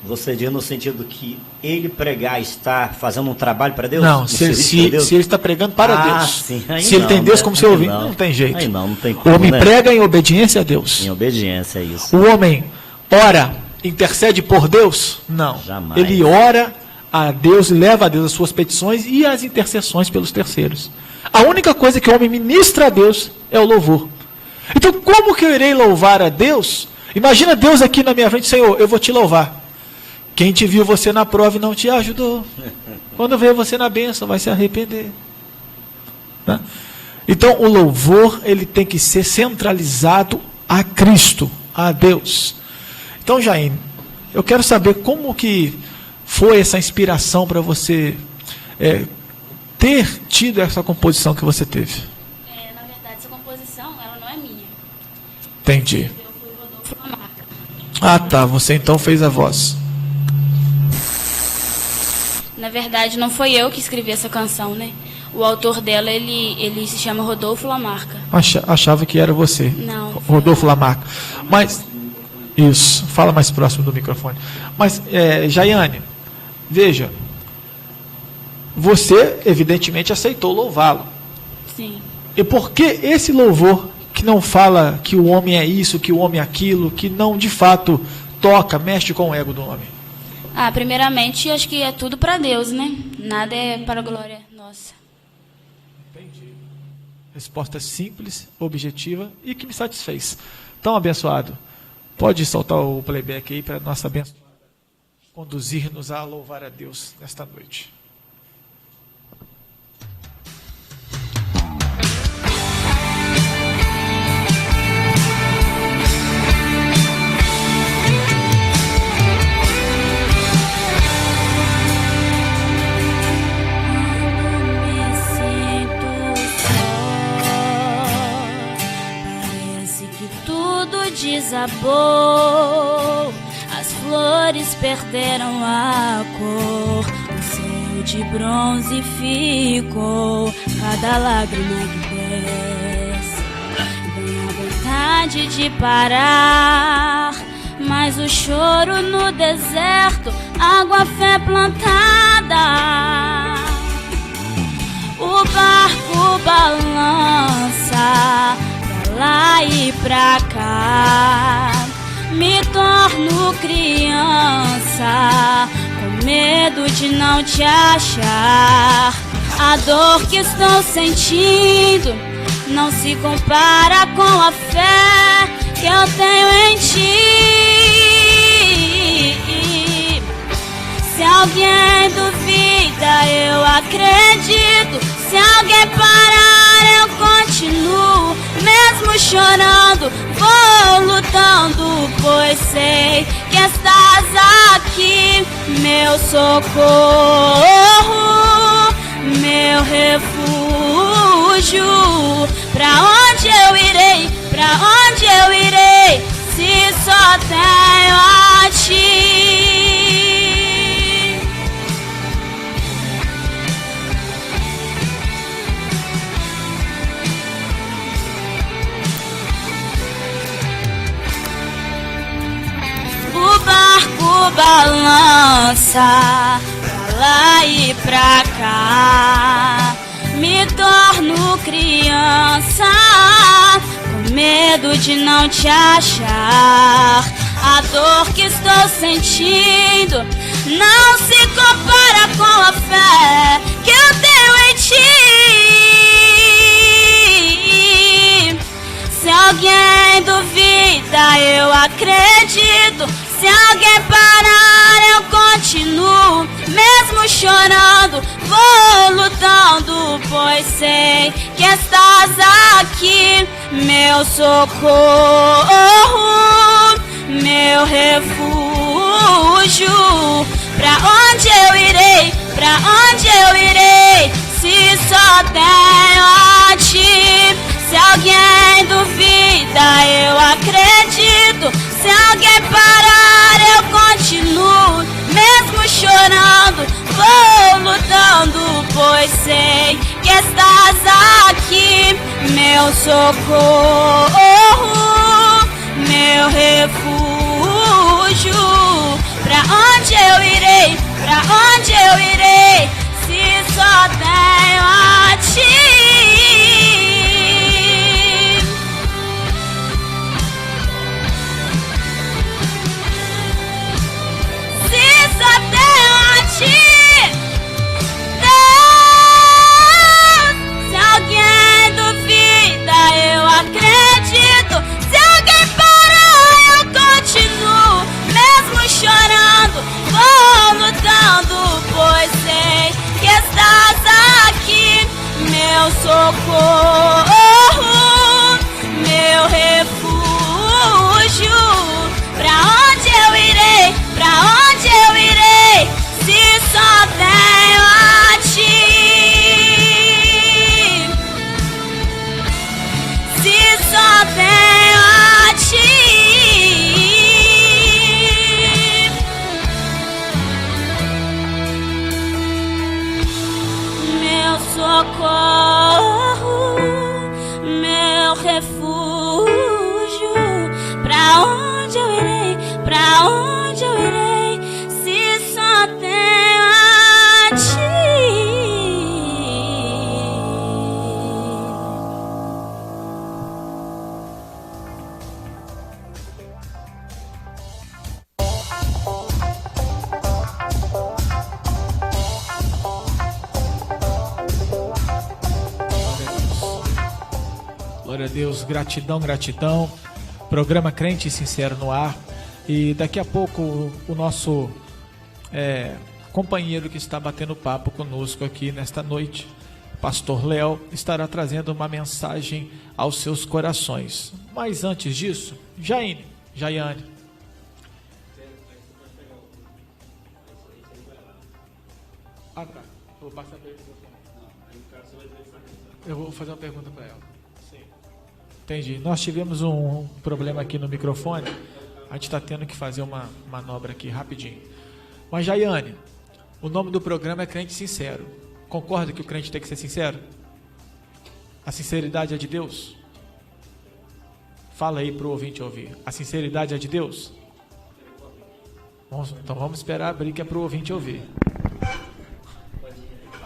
O: Você diz no sentido que ele pregar está fazendo um trabalho para Deus?
N: Não, se ele está pregando para Deus.
O: Sim,
N: se ele tem Deus como seu ouvinte, não tem jeito.
O: Aí não tem como,
N: o homem prega em obediência a Deus.
O: Em obediência, é isso.
N: O homem ora, intercede por Deus? Não.
O: Jamais.
N: Ele ora a Deus, leva a Deus as suas petições e as intercessões pelos terceiros. A única coisa que o homem ministra a Deus é o louvor. Então, como que eu irei louvar a Deus? Imagina Deus aqui na minha frente, Senhor, eu vou te louvar. Quem te viu você na prova e não te ajudou, quando vê você na bênção, vai se arrepender. Né? Então, o louvor, ele tem que ser centralizado a Cristo, a Deus. Então, Jaime, eu quero saber como que foi essa inspiração para você ter tido essa composição que você teve.
P: Na verdade, essa composição, ela não é minha.
N: Entendi. Ah, tá, você então fez a voz.
P: Na verdade, não foi eu que escrevi essa canção, né? O autor dela, ele se chama Rodolfo Lamarca.
N: Achava que era você.
P: Não.
N: Rodolfo Lamarca. Mas, isso, fala mais próximo do microfone. Mas, Jaiane, veja, você evidentemente aceitou louvá-lo.
P: Sim.
N: E por que esse louvor que não fala que o homem é isso, que o homem é aquilo, que não de fato toca, mexe com o ego do homem?
P: Primeiramente, acho que é tudo para Deus, né? Nada é para a glória nossa.
N: Entendi. Resposta simples, objetiva e que me satisfez. Tão abençoado. Pode soltar o playback aí para nossa abençoada conduzir-nos a louvar a Deus nesta noite.
L: Desabou, as flores perderam a cor, o céu de bronze ficou, cada lágrima que desce, vem a vontade de parar, mas o choro no deserto, água, fé plantada, o barco balança lá e pra cá, me torno criança, com medo de não te achar. A dor que estou sentindo não se compara com a fé que eu tenho em ti. Se alguém duvida, eu acredito. Se alguém parar, eu continuo. Mesmo chorando, vou lutando, pois sei que estás aqui, meu socorro, meu refúgio. Pra onde eu irei? Pra onde eu irei? Se só tenho a ti. O barco balança pra lá e pra cá, me torno criança, com medo de não te achar. A dor que estou sentindo não se compara com a fé que eu tenho em ti. Se alguém duvida, eu acredito. Se alguém parar, eu continuo. Mesmo chorando, vou lutando, pois sei que estás aqui, meu socorro, meu refúgio. Pra onde eu irei? Pra onde eu irei? Se só tenho a ti. Se alguém duvida, eu acredito. Se alguém parar, eu continuo. Mesmo chorando, vou lutando, pois sei que estás aqui, meu socorro, meu refúgio. Pra onde eu irei? Pra onde eu irei? Se só tenho a ti. Só tenho a ti, Deus. Se alguém duvida, eu acredito. Se alguém parar, eu continuo. Mesmo chorando, vou lutando, pois sei que estás aqui, meu socorro, meu refúgio. Pra onde eu irei? Pra onde eu irei? Se só tenho a ti. Se só tenho a ti. Meu socorro.
N: Glória a Deus, gratidão, gratidão. Programa Crente e Sincero no ar. E daqui a pouco o nosso companheiro que está batendo papo conosco aqui nesta noite, Pastor Léo, estará trazendo uma mensagem aos seus corações. Mas antes disso, Jaiane. Ah, tá. Vou passar a pergunta. Eu vou fazer uma pergunta para ela. Sim. Entendi. Nós tivemos um problema aqui no microfone. A gente está tendo que fazer uma manobra aqui rapidinho. Mas, Jaiane, o nome do programa é Crente Sincero. Concorda que o crente tem que ser sincero? A sinceridade é de Deus? Fala aí para o ouvinte ouvir. A sinceridade é de Deus? Então vamos esperar abrir que é para o ouvinte ouvir.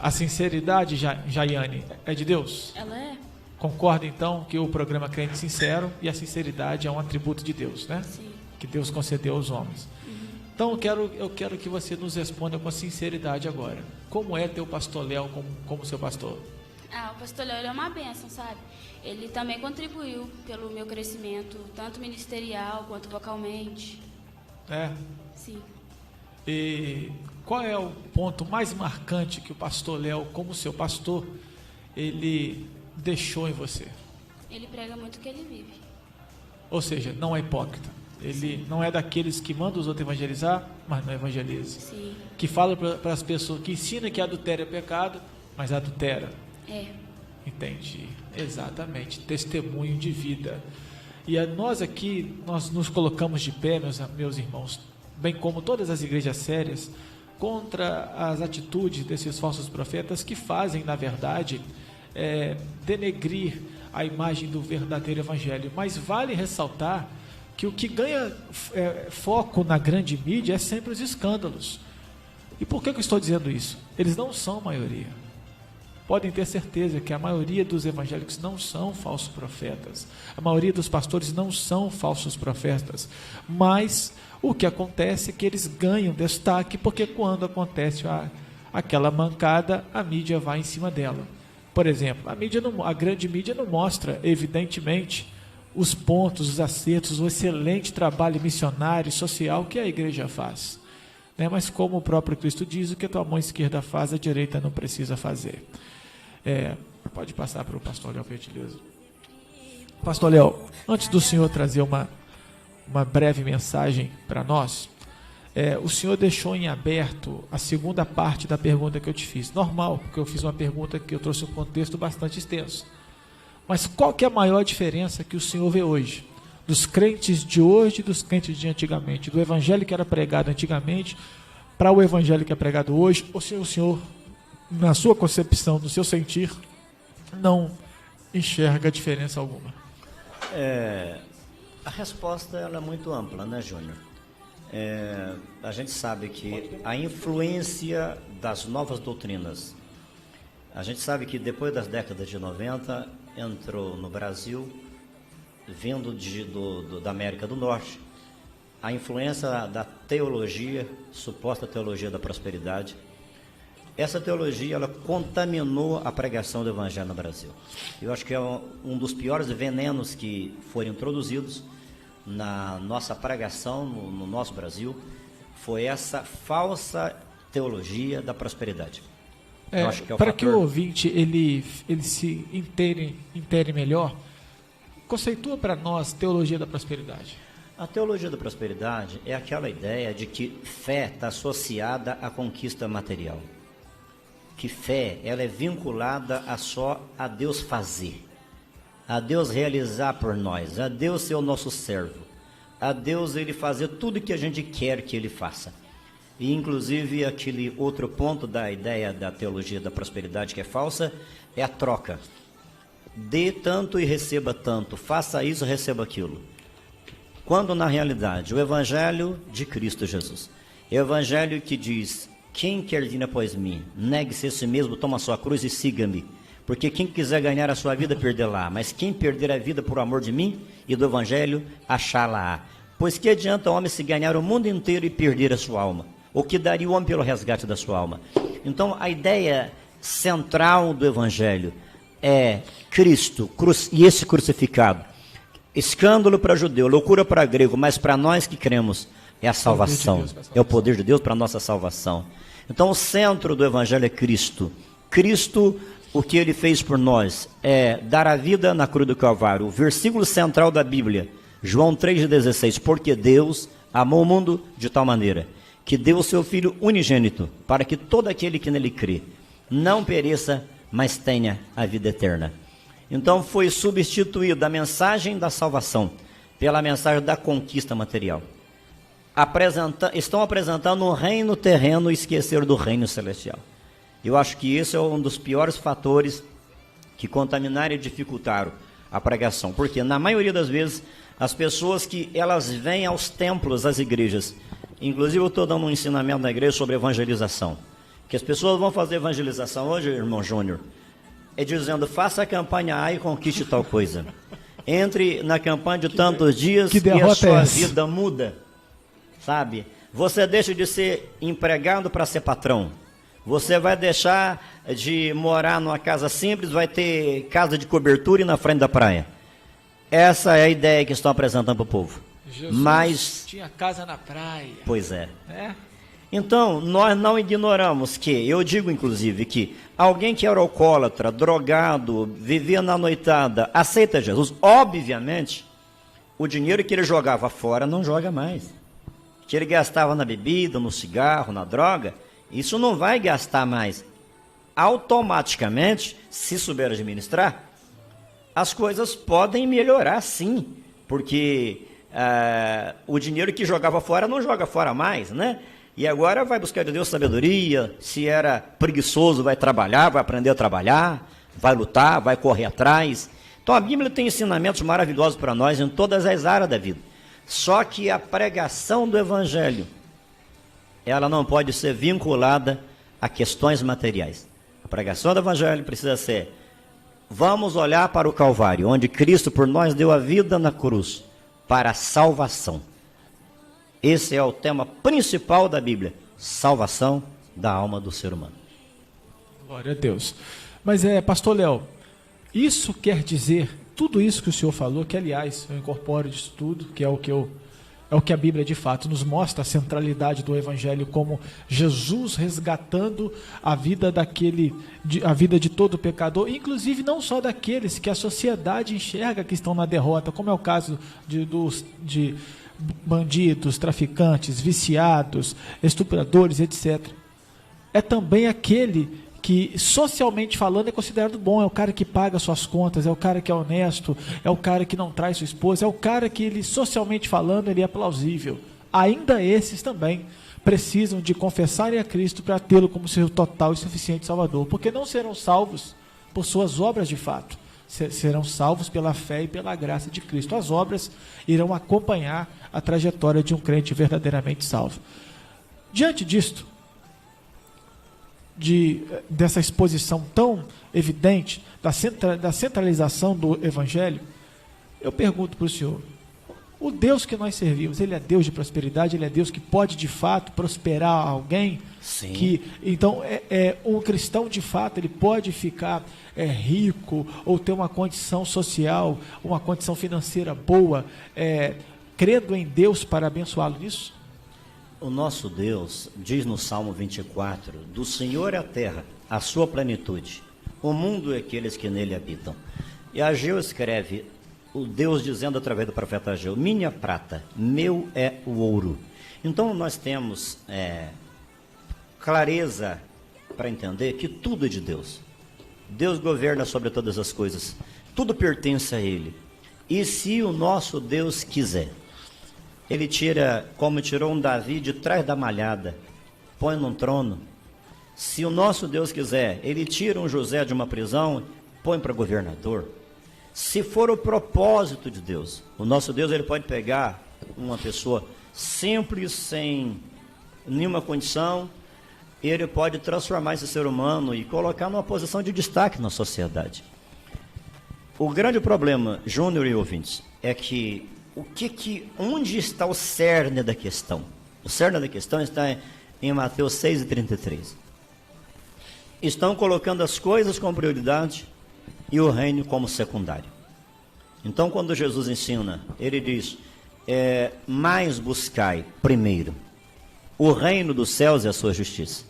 N: A sinceridade, Jaiane, é de Deus?
P: Ela é.
N: Concorda então que o programa Crente Sincero e a sinceridade é um atributo de Deus, né?
P: Sim.
N: Que Deus concedeu aos homens. Então eu quero que você nos responda com sinceridade agora. Como é ter o pastor Léo como seu pastor?
P: O pastor Léo é uma bênção, sabe? Ele também contribuiu pelo meu crescimento, tanto ministerial quanto vocalmente.
N: É?
P: Sim.
N: E qual é o ponto mais marcante que o pastor Léo, como seu pastor, ele deixou em você?
P: Ele prega muito o que ele vive.
N: Ou seja, não é hipócrita. Ele não é daqueles que mandam os outros evangelizar, mas não evangeliza.
P: Sim.
N: Que fala para as pessoas, que ensina que adultério é pecado, mas adultera.
P: É.
N: Entendi. Exatamente. Testemunho de vida. E nós aqui, nós nos colocamos de pé, meus irmãos, bem como todas as igrejas sérias, contra as atitudes desses falsos profetas que fazem, na verdade, denegrir a imagem do verdadeiro evangelho. Mas vale ressaltar que o que ganha foco na grande mídia é sempre os escândalos. E por que eu estou dizendo isso? Eles não são a maioria. Podem ter certeza que a maioria dos evangélicos não são falsos profetas. A maioria dos pastores não são falsos profetas. Mas o que acontece é que eles ganham destaque, porque quando acontece aquela mancada, a mídia vai em cima dela. Por exemplo, a grande mídia não mostra, evidentemente, os pontos, os acertos, o excelente trabalho missionário e social que a igreja faz. Mas como o próprio Cristo diz, o que a tua mão esquerda faz, a direita não precisa fazer. Pode passar para o pastor Léo, por gentileza. Pastor Léo, antes do senhor trazer uma breve mensagem para nós, o senhor deixou em aberto a segunda parte da pergunta que eu te fiz. Normal, porque eu fiz uma pergunta que eu trouxe um contexto bastante extenso. Mas qual que é a maior diferença que o senhor vê hoje? Dos crentes de hoje e dos crentes de antigamente? Do evangelho que era pregado antigamente para o evangelho que é pregado hoje? Ou se o senhor, na sua concepção, no seu sentir, não enxerga diferença alguma?
O: A resposta ela é muito ampla, né, Júnior? A gente sabe que a influência das novas doutrinas, a gente sabe que depois das décadas de 90, entrou no Brasil, vindo da América do Norte, a influência da teologia, suposta teologia da prosperidade. Essa teologia, ela contaminou a pregação do evangelho no Brasil. Eu acho que é um dos piores venenos que foram introduzidos na nossa pregação, no nosso Brasil, foi essa falsa teologia da prosperidade.
N: Para que o ouvinte ele se intere melhor, conceitua para nós teologia da prosperidade.
O: A teologia da prosperidade é aquela ideia de que fé está associada à conquista material. Que fé ela é vinculada só a Deus fazer, a Deus realizar por nós, a Deus ser o nosso servo, a Deus ele fazer tudo que a gente quer que ele faça. E inclusive aquele outro ponto da ideia da teologia da prosperidade que é falsa é a troca. Dê tanto e receba tanto, faça isso, receba aquilo. Quando na realidade o evangelho de Cristo Jesus é o evangelho que diz: quem quer vir após mim, negue-se a si mesmo, toma a sua cruz e siga-me. Porque quem quiser ganhar a sua vida, perdê-la, mas quem perder a vida por amor de mim e do evangelho, achá-la-á. Pois que adianta o homem se ganhar o mundo inteiro e perder a sua alma? O que daria o homem pelo resgate da sua alma? Então a ideia central do evangelho é Cristo e esse crucificado. Escândalo para judeu, loucura para grego, mas para nós que cremos é a salvação. É o poder de Deus para a nossa salvação. Então o centro do evangelho é Cristo. Cristo, o que ele fez por nós é dar a vida na cruz do Calvário. O versículo central da Bíblia, João 3,16, porque Deus amou o mundo de tal maneira que deu o seu Filho unigênito para que todo aquele que nele crê não pereça, mas tenha a vida eterna. Então foi substituída a mensagem da salvação pela mensagem da conquista material. Estão apresentando um reino terreno e esqueceram do reino celestial. Eu acho que esse é um dos piores fatores que contaminaram e dificultaram a pregação. Porque na maioria das vezes, as pessoas que elas vêm aos templos, às igrejas, inclusive eu estou dando um ensinamento na igreja sobre evangelização, que as pessoas vão fazer evangelização hoje, irmão Júnior, é dizendo, faça a campanha A e conquiste tal coisa. Entre na campanha de tantos dias e a sua vida muda, sabe? Você deixa de ser empregado para ser patrão. Você vai deixar de morar numa casa simples, vai ter casa de cobertura e na frente da praia. Essa é a ideia que estão apresentando para o povo.
N: Jesus tinha casa na praia.
O: Pois é. Então, nós não ignoramos que, eu digo inclusive que alguém que era alcoólatra, drogado, vivia na noitada, aceita Jesus, obviamente, o dinheiro que ele jogava fora não joga mais. Que ele gastava na bebida, no cigarro, na droga, isso não vai gastar mais. Automaticamente, se souber administrar, as coisas podem melhorar sim, porque o dinheiro que jogava fora não joga fora mais, né? E agora vai buscar de Deus sabedoria, se era preguiçoso vai trabalhar, vai aprender a trabalhar, vai lutar, vai correr atrás. Então a Bíblia tem ensinamentos maravilhosos para nós em todas as áreas da vida. Só que a pregação do Evangelho, ela não pode ser vinculada a questões materiais. A pregação do Evangelho precisa ser, vamos olhar para o Calvário, onde Cristo por nós deu a vida na cruz, para a salvação. Esse é o tema principal da Bíblia, salvação da alma do ser humano.
N: Glória a Deus. Mas pastor Léo, isso quer dizer, tudo isso que o senhor falou, que aliás eu incorporo disso tudo, que é o que a Bíblia de fato nos mostra, a centralidade do Evangelho como Jesus resgatando a vida a vida de todo pecador, inclusive não só daqueles que a sociedade enxerga que estão na derrota, como é o caso de bandidos, traficantes, viciados, estupradores, etc. É também aquele que socialmente falando é considerado bom, é o cara que paga suas contas, é o cara que é honesto, é o cara que não trai sua esposa, é o cara que ele socialmente falando ele é plausível. Ainda esses também precisam de confessarem a Cristo para tê-lo como seu total e suficiente Salvador, porque não serão salvos por suas obras de fato, serão salvos pela fé e pela graça de Cristo. As obras irão acompanhar a trajetória de um crente verdadeiramente salvo. Diante disto, dessa exposição tão evidente da centralização do Evangelho, eu pergunto para o senhor, o Deus que nós servimos, ele é Deus de prosperidade, ele é Deus que pode de fato prosperar alguém?
O: Sim.
N: Então um cristão de fato ele pode ficar rico ou ter uma condição social, uma condição financeira boa, crendo em Deus para abençoá-lo nisso?
O: O nosso Deus diz no Salmo 24, do Senhor é a terra, a sua plenitude, o mundo e aqueles que nele habitam. E Ageu escreve, o Deus dizendo através do profeta Ageu, minha prata, meu é o ouro. Então nós temos clareza para entender que tudo é de Deus. Deus governa sobre todas as coisas, tudo pertence a Ele. E se o nosso Deus quiser, Ele tira, como tirou um Davi de trás da malhada, põe num trono. Se o nosso Deus quiser, Ele tira um José de uma prisão, põe para governador. Se for o propósito de Deus, o nosso Deus ele pode pegar uma pessoa simples, sem nenhuma condição, ele pode transformar esse ser humano e colocar numa posição de destaque na sociedade. O grande problema, Júnior e ouvintes, é que onde está o cerne da questão? O cerne da questão está em Mateus 6:33. Estão colocando as coisas como prioridade e o reino como secundário. Então, quando Jesus ensina, ele diz, mais buscai primeiro o reino dos céus e a sua justiça.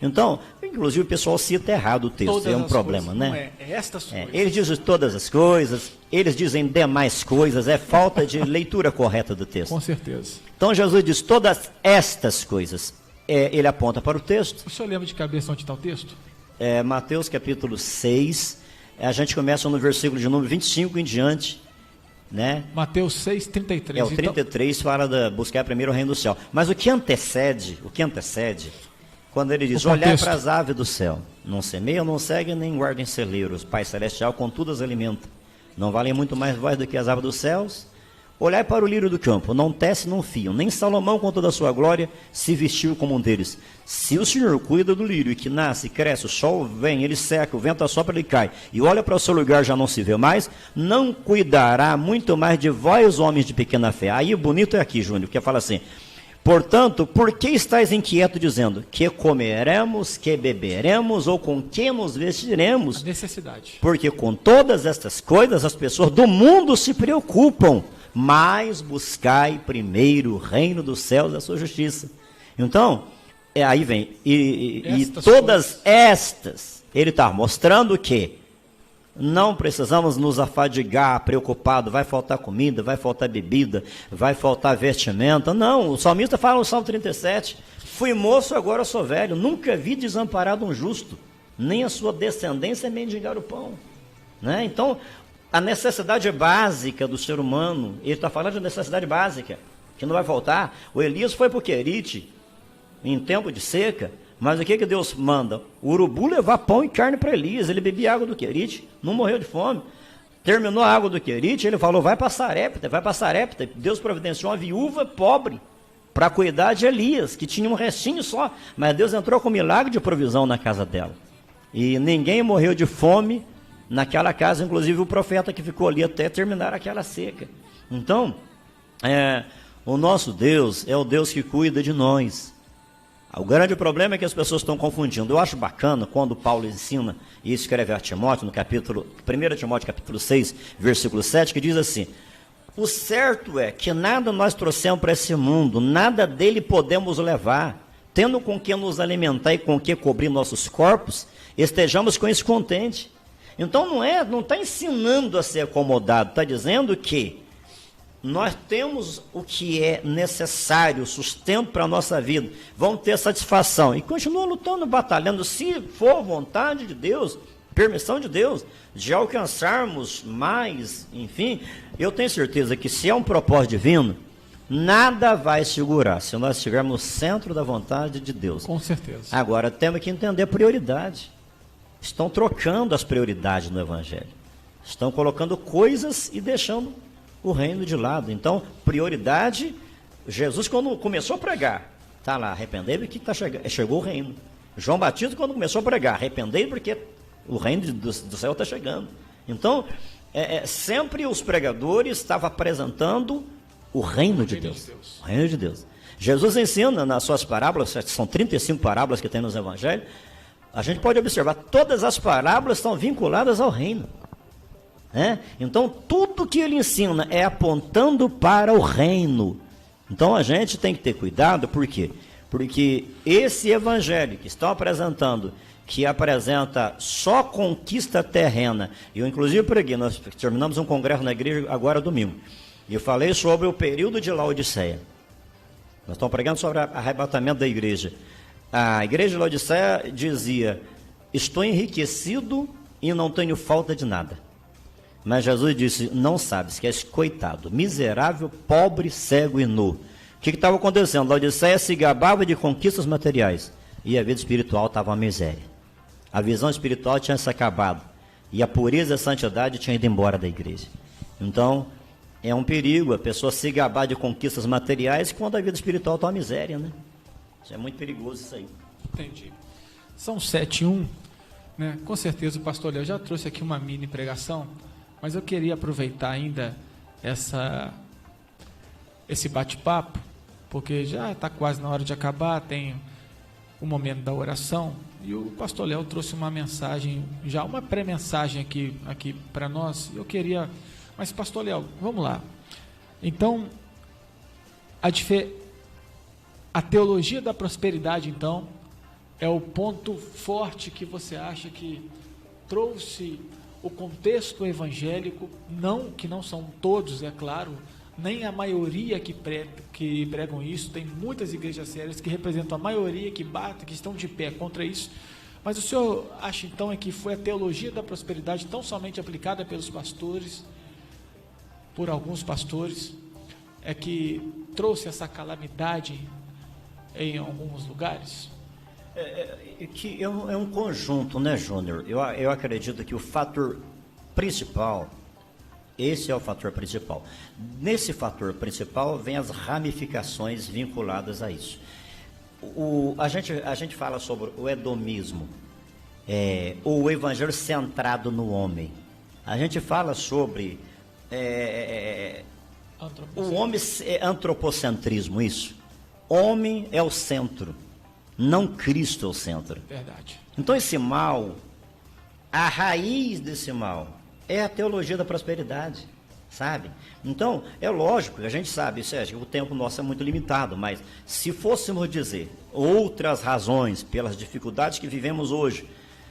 O: Então, inclusive o pessoal cita errado o texto, é um problema,
N: coisas,
O: né?
N: Não é estas coisas.
O: Eles dizem todas as coisas, eles dizem demais coisas, é falta de leitura correta do texto.
N: Com certeza.
O: Então Jesus diz todas estas coisas. Ele aponta para o texto.
N: O senhor lembra de cabeça onde está o texto?
O: Mateus capítulo 6, a gente começa no versículo de número 25 em diante, né?
N: Mateus 6, 33.
O: O 33 fala da buscar primeiro o reino do céu. Mas o que antecede, quando ele diz, olhai para as aves do céu, não semeiam, não seguem, nem guardem celeiros, Pai Celestial contudo as alimenta. Não valem muito mais vós do que as aves dos céus? Olhai para o lírio do campo, não tece, não fio, nem Salomão com toda a sua glória se vestiu como um deles. Se o Senhor cuida do lírio, que nasce, cresce, o sol vem, ele seca, o vento assopra, ele cai, e olha para o seu lugar, já não se vê mais, não cuidará muito mais de vós, homens de pequena fé. Aí o bonito é aqui, Júnior, que fala assim, portanto, por que estáis inquieto dizendo, que comeremos, que beberemos, ou com que nos vestiremos?
N: A necessidade.
O: Porque com todas estas coisas, as pessoas do mundo se preocupam, mas buscai primeiro o reino dos céus e a sua justiça. Então, aí vem, e todas estas, ele está mostrando que não precisamos nos afadigar, preocupado, vai faltar comida, vai faltar bebida, vai faltar vestimenta. Não, o salmista fala no Salmo 37, fui moço, agora sou velho, nunca vi desamparado um justo, nem a sua descendência mendigar o pão. Né? Então, a necessidade básica do ser humano, ele está falando de necessidade básica, que não vai faltar. O Elias foi para o Querite, em tempo de seca, mas o que Deus manda? O urubu levar pão e carne para Elias, ele bebia água do Querite, não morreu de fome. Terminou a água do Querite, ele falou, vai para Sarepta. Deus providenciou uma viúva pobre para cuidar de Elias, que tinha um restinho só, mas Deus entrou com milagre de provisão na casa dela. E ninguém morreu de fome naquela casa, inclusive o profeta que ficou ali até terminar aquela seca. Então, o nosso Deus é o Deus que cuida de nós. O grande problema é que as pessoas estão confundindo. Eu acho bacana quando Paulo ensina e escreve a Timóteo, no capítulo 1 Timóteo capítulo 6, versículo 7, que diz assim, o certo é que nada nós trouxemos para esse mundo, nada dele podemos levar, tendo com que nos alimentar e com que cobrir nossos corpos, estejamos com isso contente. Então não está ensinando a ser acomodado, está dizendo que nós temos o que é necessário, sustento para a nossa vida, vamos ter satisfação, e continua lutando, batalhando, se for vontade de Deus, permissão de Deus, de alcançarmos mais, enfim, eu tenho certeza que se é um propósito divino, nada vai segurar, se nós estivermos no centro da vontade de Deus.
N: Com certeza.
O: Agora, temos que entender a prioridade. Estão trocando as prioridades no Evangelho, estão colocando coisas e deixando o reino de lado. Então, prioridade, Jesus quando começou a pregar, está lá, arrependei porque chegou o reino. João Batista quando começou a pregar, arrependei porque o reino do céu está chegando. Então, sempre os pregadores estavam apresentando o reino de Deus. O reino de Deus. Jesus ensina nas suas parábolas, são 35 parábolas que tem nos evangelhos, a gente pode observar, todas as parábolas estão vinculadas ao reino. Então, tudo que ele ensina é apontando para o reino. Então, a gente tem que ter cuidado, por quê? Porque esse evangelho que estão apresentando, que apresenta só conquista terrena, eu inclusive preguei, nós terminamos um congresso na igreja agora domingo, e eu falei sobre o período de Laodiceia. Nós estamos pregando sobre o arrebatamento da igreja. A igreja de Laodiceia dizia, estou enriquecido e não tenho falta de nada. Mas Jesus disse, não sabes que és coitado, miserável, pobre, cego e nu. O que estava acontecendo? Laodiceia se gabava de conquistas materiais e a vida espiritual estava uma miséria. A visão espiritual tinha se acabado e a pureza e a santidade tinha ido embora da igreja. Então, é um perigo a pessoa se gabar de conquistas materiais quando a vida espiritual está uma miséria, né? Isso é muito perigoso isso aí.
N: Entendi. São 7:01, né? Com certeza o pastor Léo já trouxe aqui uma mini pregação, mas eu queria aproveitar ainda esse bate-papo, porque já está quase na hora de acabar, tem o momento da oração, e o pastor Léo trouxe uma mensagem, já uma pré-mensagem aqui para nós. Eu queria, mas pastor Léo, vamos lá. Então, a teologia da prosperidade, então, é o ponto forte que você acha que trouxe o contexto evangélico, que não são todos, é claro, nem a maioria que pregam isso, tem muitas igrejas sérias que representam a maioria, que batem, que estão de pé contra isso, mas o senhor acha então que foi a teologia da prosperidade tão somente aplicada pelos pastores, por alguns pastores, é que trouxe essa calamidade em alguns lugares?
O: É um conjunto, né, Júnior? Eu acredito que o fator principal, esse é o fator principal. Nesse fator principal vem as ramificações vinculadas a isso. A gente fala sobre o hedonismo, o evangelho centrado no homem. A gente fala sobre o homem, antropocentrismo, isso. Homem é o centro, não Cristo é o centro.
N: Verdade.
O: Então esse mal, a raiz desse mal é a teologia da prosperidade, sabe? Então, é lógico, a gente sabe, Sérgio, o tempo nosso é muito limitado, mas se fôssemos dizer outras razões pelas dificuldades que vivemos hoje,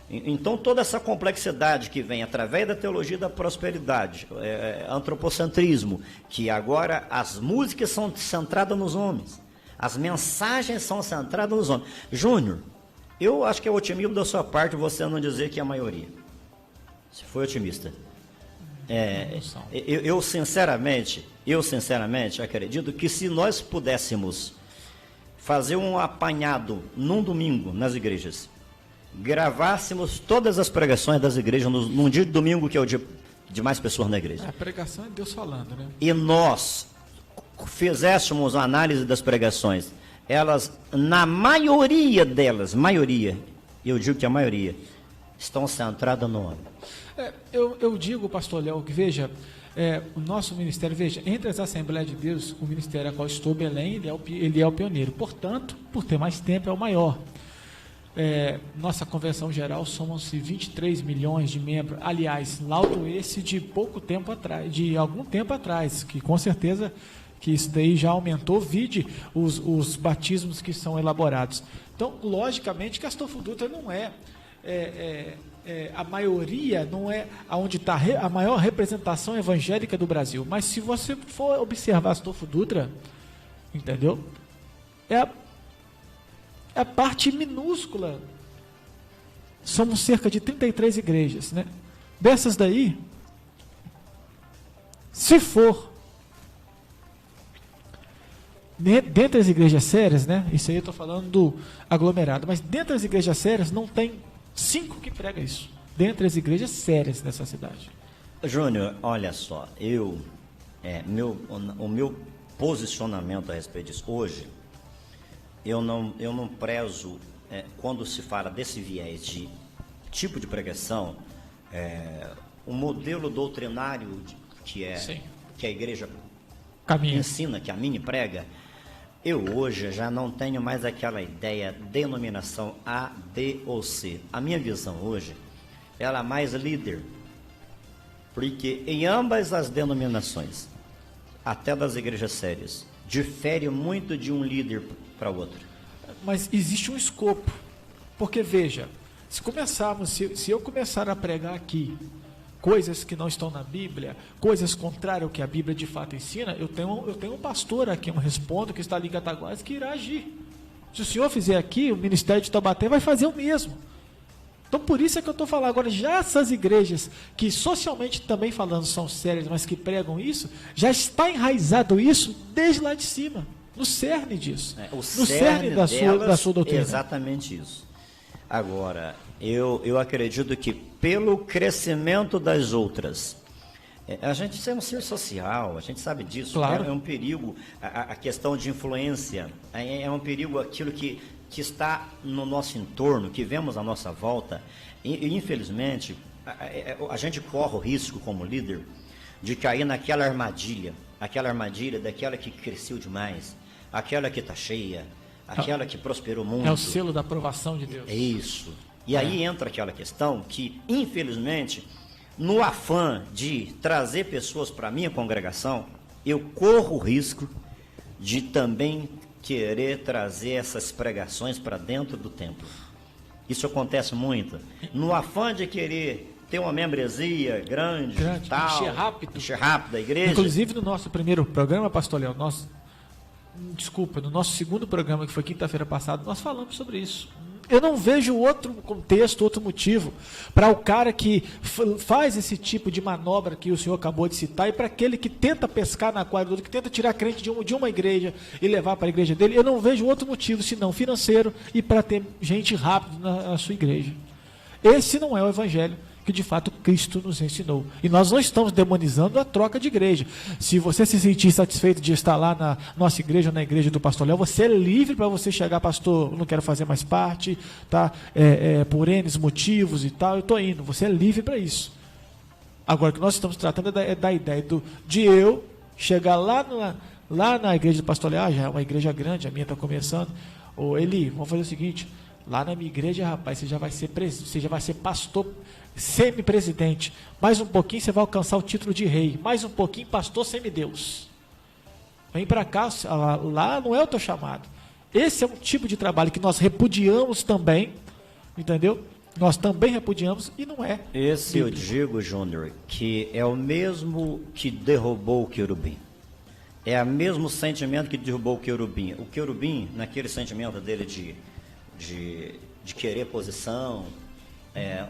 O: então toda essa complexidade que vem através da teologia da prosperidade, antropocentrismo, que agora as músicas são centradas nos homens, as mensagens são centradas nos homens. Júnior, eu acho que é otimismo da sua parte você não dizer que é a maioria. Se foi otimista. Eu sinceramente acredito que se nós pudéssemos fazer um apanhado num domingo nas igrejas, gravássemos todas as pregações das igrejas num dia de domingo, que é o dia de mais pessoas na igreja.
N: A pregação é Deus falando, né?
O: E nós fizéssemos uma análise das pregações, elas, na maioria delas, eu digo que a maioria, estão centradas no homem.
N: Eu digo, pastor Léo, que veja, o nosso ministério, veja, entre as Assembleias de Deus, o ministério a qual estou, Belém, ele é o pioneiro, portanto, por ter mais tempo, é o maior. Nossa convenção geral somam-se 23 milhões de membros, aliás, laudo esse de pouco tempo atrás, de algum tempo atrás, que com certeza que isso daí já aumentou, vide os batismos que são elaborados. Então, logicamente que Astolfo Dutra não a maioria, não é onde está a maior representação evangélica do Brasil, mas se você for observar Astolfo Dutra, entendeu? É a parte minúscula. Somos cerca de 33 igrejas, né? Dessas daí, se for dentre as igrejas sérias, né? Isso aí eu estou falando do aglomerado, mas dentre as igrejas sérias não tem 5 que pregam isso. Dentre as igrejas sérias dessa cidade.
O: Júnior, olha só, o meu posicionamento a respeito disso hoje, eu não prezo, quando se fala desse viés de tipo de pregação, o modelo doutrinário que a igreja ensina, que a minha prega, eu hoje já não tenho mais aquela ideia, denominação A, B ou C. A minha visão hoje, ela é mais líder, porque em ambas as denominações, até das igrejas sérias, difere muito de um líder para o outro.
N: Mas existe um escopo, porque veja, se eu começar a pregar aqui coisas que não estão na Bíblia, coisas contrárias ao que a Bíblia de fato ensina, eu tenho um pastor aqui, um respondo, que está ali em Cataguases, que irá agir. Se o senhor fizer aqui, o Ministério de Taubaté vai fazer o mesmo. Então por isso é que eu estou falando agora, já essas igrejas, que socialmente também falando são sérias, mas que pregam isso, já está enraizado isso desde lá de cima, no cerne disso, no cerne da sua doutrina.
O: Exatamente isso. Agora, eu acredito que pelo crescimento das outras, a gente é um ser social, a gente sabe disso, claro. É um perigo a questão de influência, é um perigo aquilo que está no nosso entorno, que vemos à nossa volta, e infelizmente a gente corre o risco como líder de cair naquela armadilha daquela que cresceu demais, aquela que está cheia, aquela que prosperou muito.
N: É o selo da aprovação de Deus.
O: É isso. E aí entra aquela questão que, infelizmente, no afã de trazer pessoas para a minha congregação, eu corro o risco de também querer trazer essas pregações para dentro do templo. Isso acontece muito. No afã de querer ter uma membresia grande tal, encher rápido a igreja.
N: Inclusive no nosso primeiro programa, pastor Léo, no nosso segundo programa, que foi quinta-feira passada, nós falamos sobre isso. Eu não vejo outro contexto, outro motivo para o cara que faz esse tipo de manobra que o senhor acabou de citar e para aquele que tenta pescar na aquário, que tenta tirar crente de uma igreja e levar para a igreja dele. Eu não vejo outro motivo senão financeiro e para ter gente rápido na sua igreja. Esse não é o evangelho que de fato Cristo nos ensinou. E nós não estamos demonizando a troca de igreja. Se você se sentir satisfeito de estar lá na nossa igreja ou na igreja do pastor Léo, você é livre para você chegar, pastor, não quero fazer mais parte, tá? Por N motivos e tal, eu estou indo. Você é livre para isso. Agora, o que nós estamos tratando é da ideia de eu chegar lá na igreja do pastor Léo, já é uma igreja grande, a minha está começando, ou Eli, vamos fazer o seguinte, lá na minha igreja, rapaz, você já vai ser pastor semi-presidente. Mais um pouquinho você vai alcançar o título de rei. Mais um pouquinho pastor semideus. Vem para cá, lá não é o teu chamado. Esse é um tipo de trabalho que nós repudiamos também, entendeu? Nós também repudiamos e não é.
O: Esse bíblico. Eu digo, Júnior, que é o mesmo que derrubou o querubim. É o mesmo sentimento que derrubou o querubim. O querubim, naquele sentimento dele de querer posição,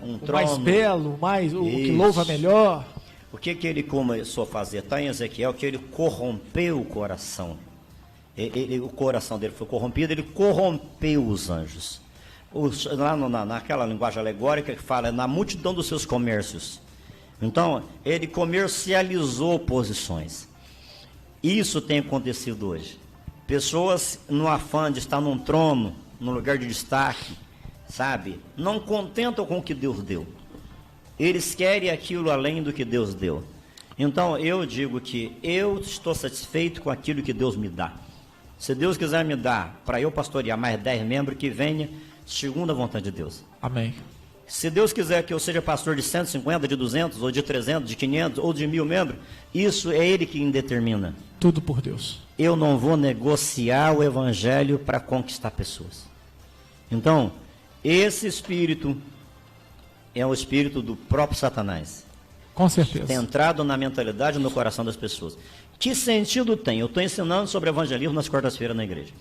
O: um trono.
N: Mais belo, o que louva melhor.
O: O que ele começou a fazer? Está em Ezequiel que ele corrompeu o coração. O coração dele foi corrompido, ele corrompeu os anjos. Lá naquela linguagem alegórica que fala na multidão dos seus comércios. Então, ele comercializou posições. Isso tem acontecido hoje. Pessoas no afã de estar num trono, num lugar de destaque, sabe? Não contentam com o que Deus deu. Eles querem aquilo além do que Deus deu. Então, eu digo que eu estou satisfeito com aquilo que Deus me dá. Se Deus quiser me dar para eu pastorear mais 10 membros, que venha segundo a vontade de Deus.
N: Amém.
O: Se Deus quiser que eu seja pastor de 150, de 200, ou de 300, de 500, ou de 1000 membros, isso é Ele que determina.
N: Tudo por Deus.
O: Eu não vou negociar o evangelho para conquistar pessoas. Então, esse espírito é o espírito do próprio Satanás.
N: Com certeza.
O: Tem entrado na mentalidade e no coração das pessoas. Que sentido tem? Eu estou ensinando sobre evangelismo nas quartas-feiras na igreja.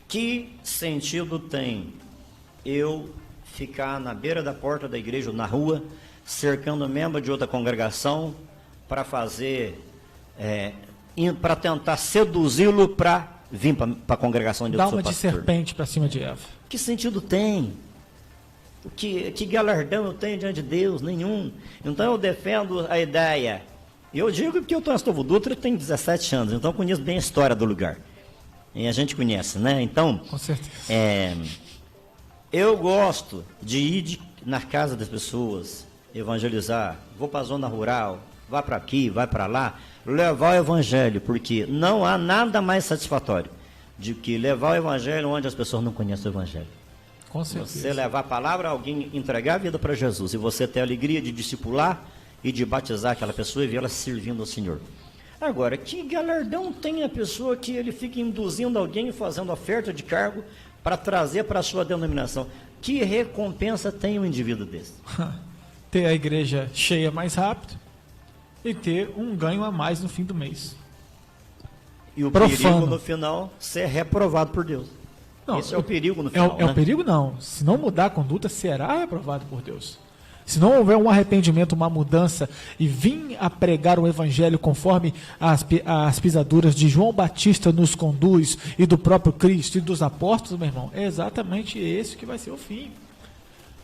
O: Que sentido tem eu ficar na beira da porta da igreja ou na rua, cercando membro de outra congregação para fazer, para tentar seduzi-lo para vir para a congregação de outro pastor?
N: Dá uma de serpente para cima de Eva.
O: Que sentido tem? Que galardão eu tenho diante de Deus? Nenhum. Então eu defendo a ideia. Eu digo porque eu estou na Estovo Dutra, tem 17 anos, então eu conheço bem a história do lugar. E a gente conhece, né? Então,
N: com certeza.
O: Eu gosto de ir na casa das pessoas, evangelizar. Vou para a zona rural, vai para aqui, vai para lá, levar o evangelho, porque não há nada mais satisfatório de que levar o evangelho onde as pessoas não conhecem o evangelho.
N: Com certeza.
O: Você levar a palavra, alguém entregar a vida para Jesus, e você ter a alegria de discipular e de batizar aquela pessoa e ver ela servindo ao Senhor. Agora, que galardão tem a pessoa que ele fica induzindo alguém fazendo oferta de cargo para trazer para a sua denominação? Que recompensa tem um indivíduo desse?
N: Ter a igreja cheia mais rápido e ter um ganho a mais no fim do mês.
O: E o perigo no final, ser reprovado por Deus. Não, esse é o perigo no final.
N: É o perigo não. Se não mudar a conduta, será reprovado por Deus. Se não houver um arrependimento, uma mudança, e vir a pregar o evangelho conforme as pisaduras de João Batista nos conduz, e do próprio Cristo e dos apóstolos, meu irmão, é exatamente esse que vai ser o fim.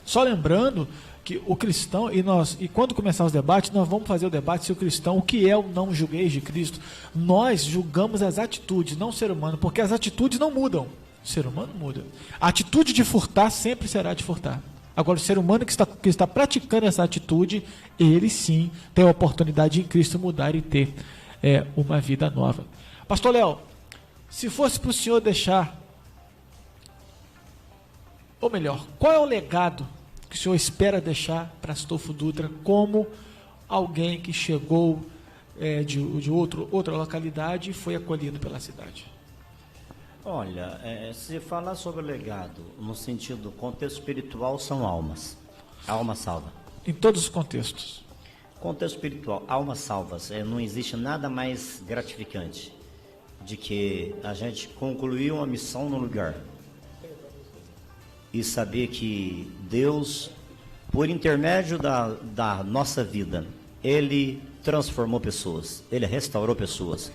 N: Só lembrando que o cristão, e quando começar os debates, nós vamos fazer o debate se o cristão, o que é o não julgueis de Cristo. Nós julgamos as atitudes, não o ser humano, porque as atitudes não mudam. O ser humano muda. A atitude de furtar sempre será de furtar. Agora, o ser humano que está praticando essa atitude, ele sim tem a oportunidade em Cristo mudar e ter uma vida nova. Pastor Léo, se fosse para o senhor deixar Ou melhor, qual é o legado que o senhor espera deixar para Astolfo Dutra como alguém que chegou de outra localidade e foi acolhido pela cidade?
O: Olha, se falar sobre o legado, no sentido contexto espiritual, são almas. Alma salva.
N: Em todos os contextos.
O: Contexto espiritual, almas salvas. Não existe nada mais gratificante de que a gente concluir uma missão no lugar e saber que Deus, por intermédio da nossa vida, Ele transformou pessoas, Ele restaurou pessoas,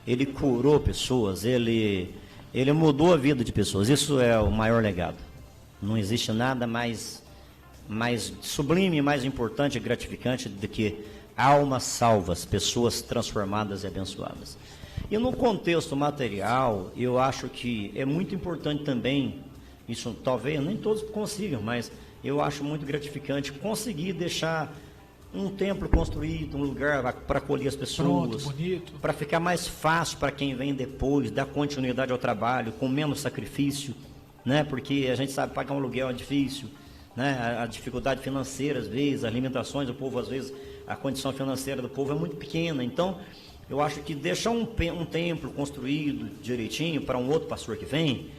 O: Ele curou pessoas, Ele mudou a vida de pessoas. Isso é o maior legado. Não existe nada mais sublime, mais importante e gratificante do que almas salvas, pessoas transformadas e abençoadas. E no contexto material, eu acho que é muito importante também, isso talvez nem todos consigam, mas eu acho muito gratificante conseguir deixar um templo construído, um lugar para acolher as pessoas, para ficar mais fácil para quem vem depois, dar continuidade ao trabalho, com menos sacrifício, né? Porque a gente sabe pagar um aluguel é difícil, né? A dificuldade financeira, às vezes, as alimentações do povo, às vezes, a condição financeira do povo é muito pequena. Então, eu acho que deixar um templo construído direitinho para um outro pastor que vem,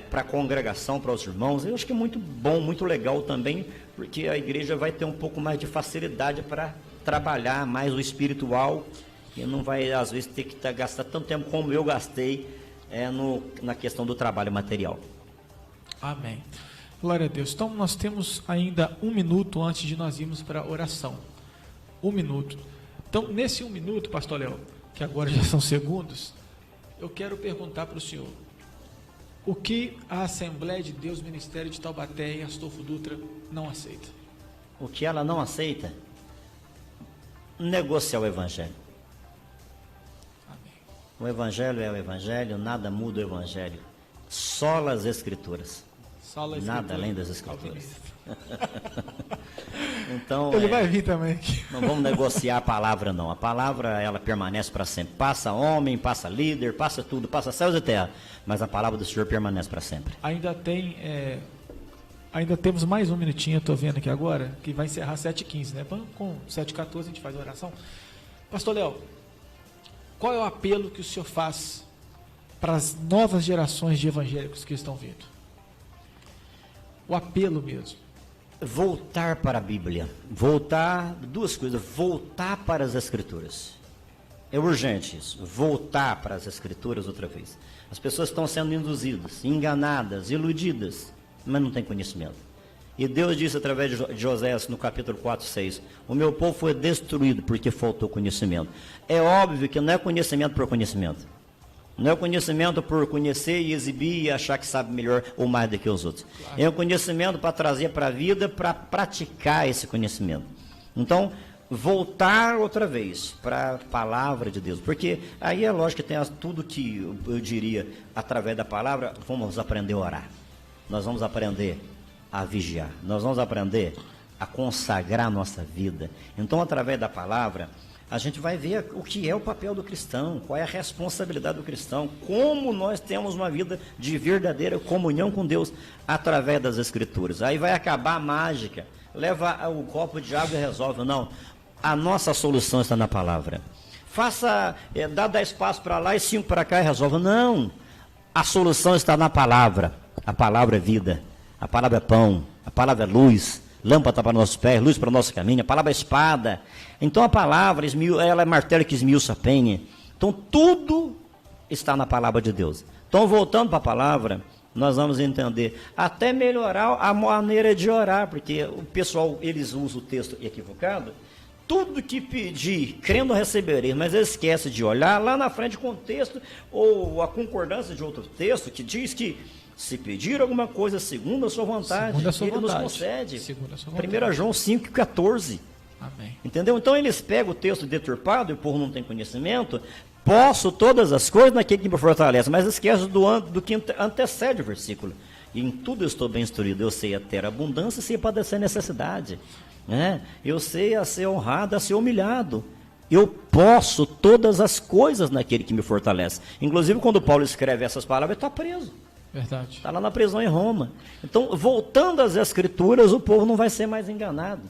O: para a congregação, para os irmãos, eu acho que é muito bom, muito legal também, porque a igreja vai ter um pouco mais de facilidade para trabalhar mais o espiritual e não vai, às vezes, ter que gastar tanto tempo como eu gastei na questão do trabalho material.
N: Amém. Glória a Deus. Então, nós temos ainda 1 minuto antes de nós irmos para a oração. 1 minuto. Então, nesse 1 minuto, pastor Léo, que agora já são segundos, eu quero perguntar para o senhor: o que a Assembleia de Deus, Ministério de Taubaté e Astolfo Dutra não aceita?
O: O que ela não aceita? Negociar o Evangelho.
N: Amém.
O: O Evangelho é o Evangelho, nada muda o Evangelho. Só as Escrituras. Nada além das Escrituras. Então,
N: ele vai vir também aqui.
O: Não vamos negociar a palavra, não. A palavra, ela permanece para sempre. Passa homem, passa líder, passa tudo, passa céus e terra. Mas a palavra do Senhor permanece para sempre.
N: Ainda temos mais 1 minutinho, eu estou vendo aqui agora, que vai encerrar 7h15, né? Com 7h14 a gente faz a oração. Pastor Léo, qual é o apelo que o senhor faz para as novas gerações de evangélicos que estão vindo? O apelo mesmo.
O: Voltar para a Bíblia. Voltar, 2 coisas. Voltar para as Escrituras. É urgente isso. Voltar para as Escrituras outra vez. As pessoas estão sendo induzidas, enganadas, iludidas, mas não têm conhecimento. E Deus disse através de Oséias no capítulo 4:6, o meu povo foi destruído porque faltou conhecimento. É óbvio que não é conhecimento por conhecimento. Não é o conhecimento por conhecer e exibir e achar que sabe melhor ou mais do que os outros. Claro. É o conhecimento para trazer para a vida, para praticar esse conhecimento. Então, voltar outra vez para a palavra de Deus. Porque aí é lógico que tem tudo que eu diria através da palavra, vamos aprender a orar. Nós vamos aprender a vigiar. Nós vamos aprender a consagrar a nossa vida. Então, através da palavra, a gente vai ver o que é o papel do cristão, qual é a responsabilidade do cristão, como nós temos uma vida de verdadeira comunhão com Deus através das Escrituras. Aí vai acabar a mágica, leva o copo de água e resolve. Não, a nossa solução está na palavra. Dá 10 passos para lá e 5 para cá e resolve. Não, a solução está na palavra. A palavra é vida, a palavra é pão, a palavra é luz. Lâmpada para nossos pés, luz para o nosso caminho, a palavra é espada. Então a palavra, ela é martelo que esmiuça a penha. Então tudo está na palavra de Deus. Então voltando para a palavra, nós vamos entender, até melhorar a maneira de orar, porque o pessoal, eles usam o texto equivocado, tudo que pedir, crendo receberei, mas eles esquecem de olhar lá na frente com o texto, ou a concordância de outro texto, que diz que se pedir alguma coisa segundo a sua vontade, ele nos concede. 1 João 5,14.
N: Amém.
O: Entendeu? Então eles pegam o texto deturpado, e o povo não tem conhecimento. Posso todas as coisas naquele que me fortalece, mas esquece do que antecede o versículo. E em tudo eu estou bem instruído. Eu sei a ter abundância e sei padecer necessidade. Né? Eu sei a ser honrado, a ser humilhado. Eu posso todas as coisas naquele que me fortalece. Inclusive, quando Paulo escreve essas palavras, ele está preso.
N: Verdade.
O: Está lá na prisão em Roma. Então, voltando às Escrituras, o povo não vai ser mais enganado.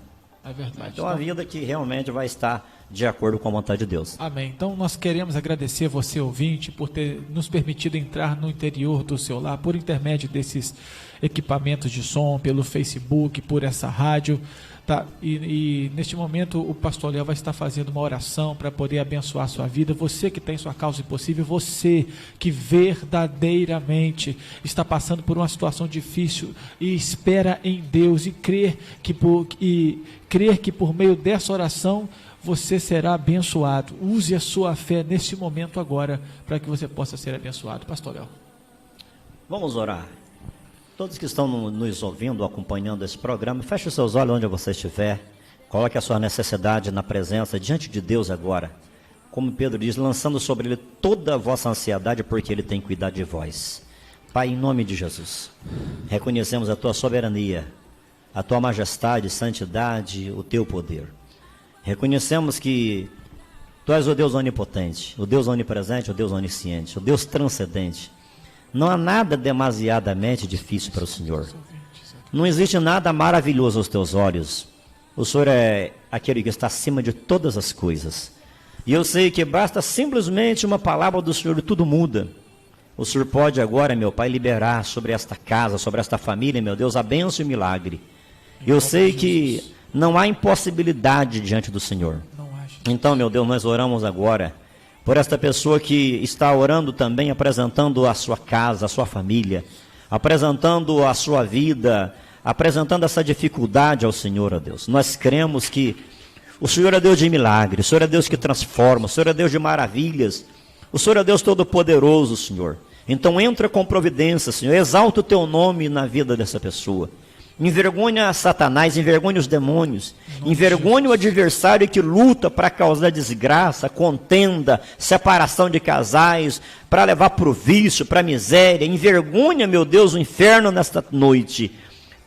N: É verdade.
O: Então, a vida que realmente vai estar de acordo com a vontade de Deus.
N: Amém. Então, nós queremos agradecer você, ouvinte, por ter nos permitido entrar no interior do seu lar, por intermédio desses equipamentos de som, pelo Facebook, por essa rádio. Tá? E neste momento o pastor Léo vai estar fazendo uma oração para poder abençoar a sua vida. Você que tem sua causa impossível, você que verdadeiramente está passando por uma situação difícil e espera em Deus e crer que por meio dessa oração você será abençoado. Use a sua fé nesse momento agora para que você possa ser abençoado. Pastor Léo.
O: Vamos orar. Todos que estão nos ouvindo, acompanhando esse programa, feche os seus olhos onde você estiver. Coloque a sua necessidade na presença, diante de Deus agora. Como Pedro diz, lançando sobre Ele toda a vossa ansiedade, porque Ele tem cuidado de vós. Pai, em nome de Jesus, reconhecemos a Tua soberania, a Tua majestade, santidade, o Teu poder. Reconhecemos que Tu és o Deus onipotente, o Deus onipresente, o Deus onisciente, o Deus transcendente. Não há nada demasiadamente difícil para o Senhor. Não existe nada maravilhoso aos teus olhos. O Senhor é aquele que está acima de todas as coisas. E eu sei que basta simplesmente uma palavra do Senhor e tudo muda. O Senhor pode agora, meu Pai, liberar sobre esta casa, sobre esta família, meu Deus, a bênção e o milagre. Eu sei que não há impossibilidade diante do Senhor. Então, meu Deus, nós oramos agora por esta pessoa que está orando também, apresentando a sua casa, a sua família, apresentando a sua vida, apresentando essa dificuldade ao Senhor, ó Deus. Nós cremos que o Senhor é Deus de milagres, o Senhor é Deus que transforma, o Senhor é Deus de maravilhas, o Senhor é Deus todo-poderoso, Senhor. Então entra com providência, Senhor, exalta o Teu nome na vida dessa pessoa. Envergonha Satanás, envergonha os demônios, envergonha o adversário que luta para causar desgraça, contenda, separação de casais, para levar para o vício, para a miséria. Envergonha, meu Deus, o inferno nesta noite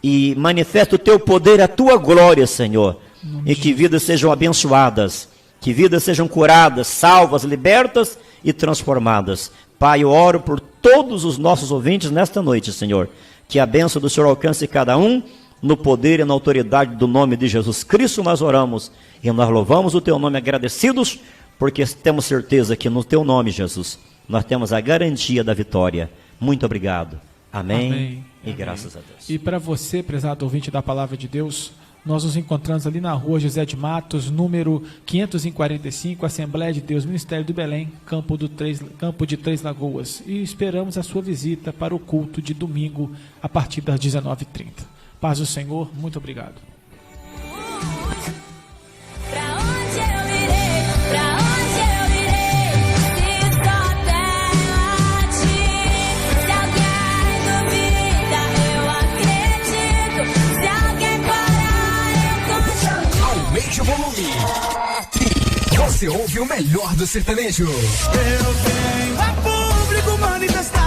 O: e manifesta o Teu poder, a Tua glória, Senhor, e que vidas sejam abençoadas, que vidas sejam curadas, salvas, libertas e transformadas. Pai, eu oro por todos os nossos ouvintes nesta noite, Senhor. Que a bênção do Senhor alcance cada um, no poder e na autoridade do nome de Jesus Cristo nós oramos, e nós louvamos o Teu nome agradecidos, porque temos certeza que no Teu nome, Jesus, nós temos a garantia da vitória. Muito obrigado. Amém.
N: Amém.
O: E graças a Deus.
N: E para você, prezado ouvinte da Palavra de Deus, nós nos encontramos ali na rua José de Matos, número 545, Assembleia de Deus, Ministério do Belém, Campo de Três Lagoas. E esperamos a sua visita para o culto de domingo, a partir das 19h30. Paz do Senhor, muito obrigado.
A: Aumente o volume. Você ouve o melhor do sertanejo. Eu venho a público manifestar.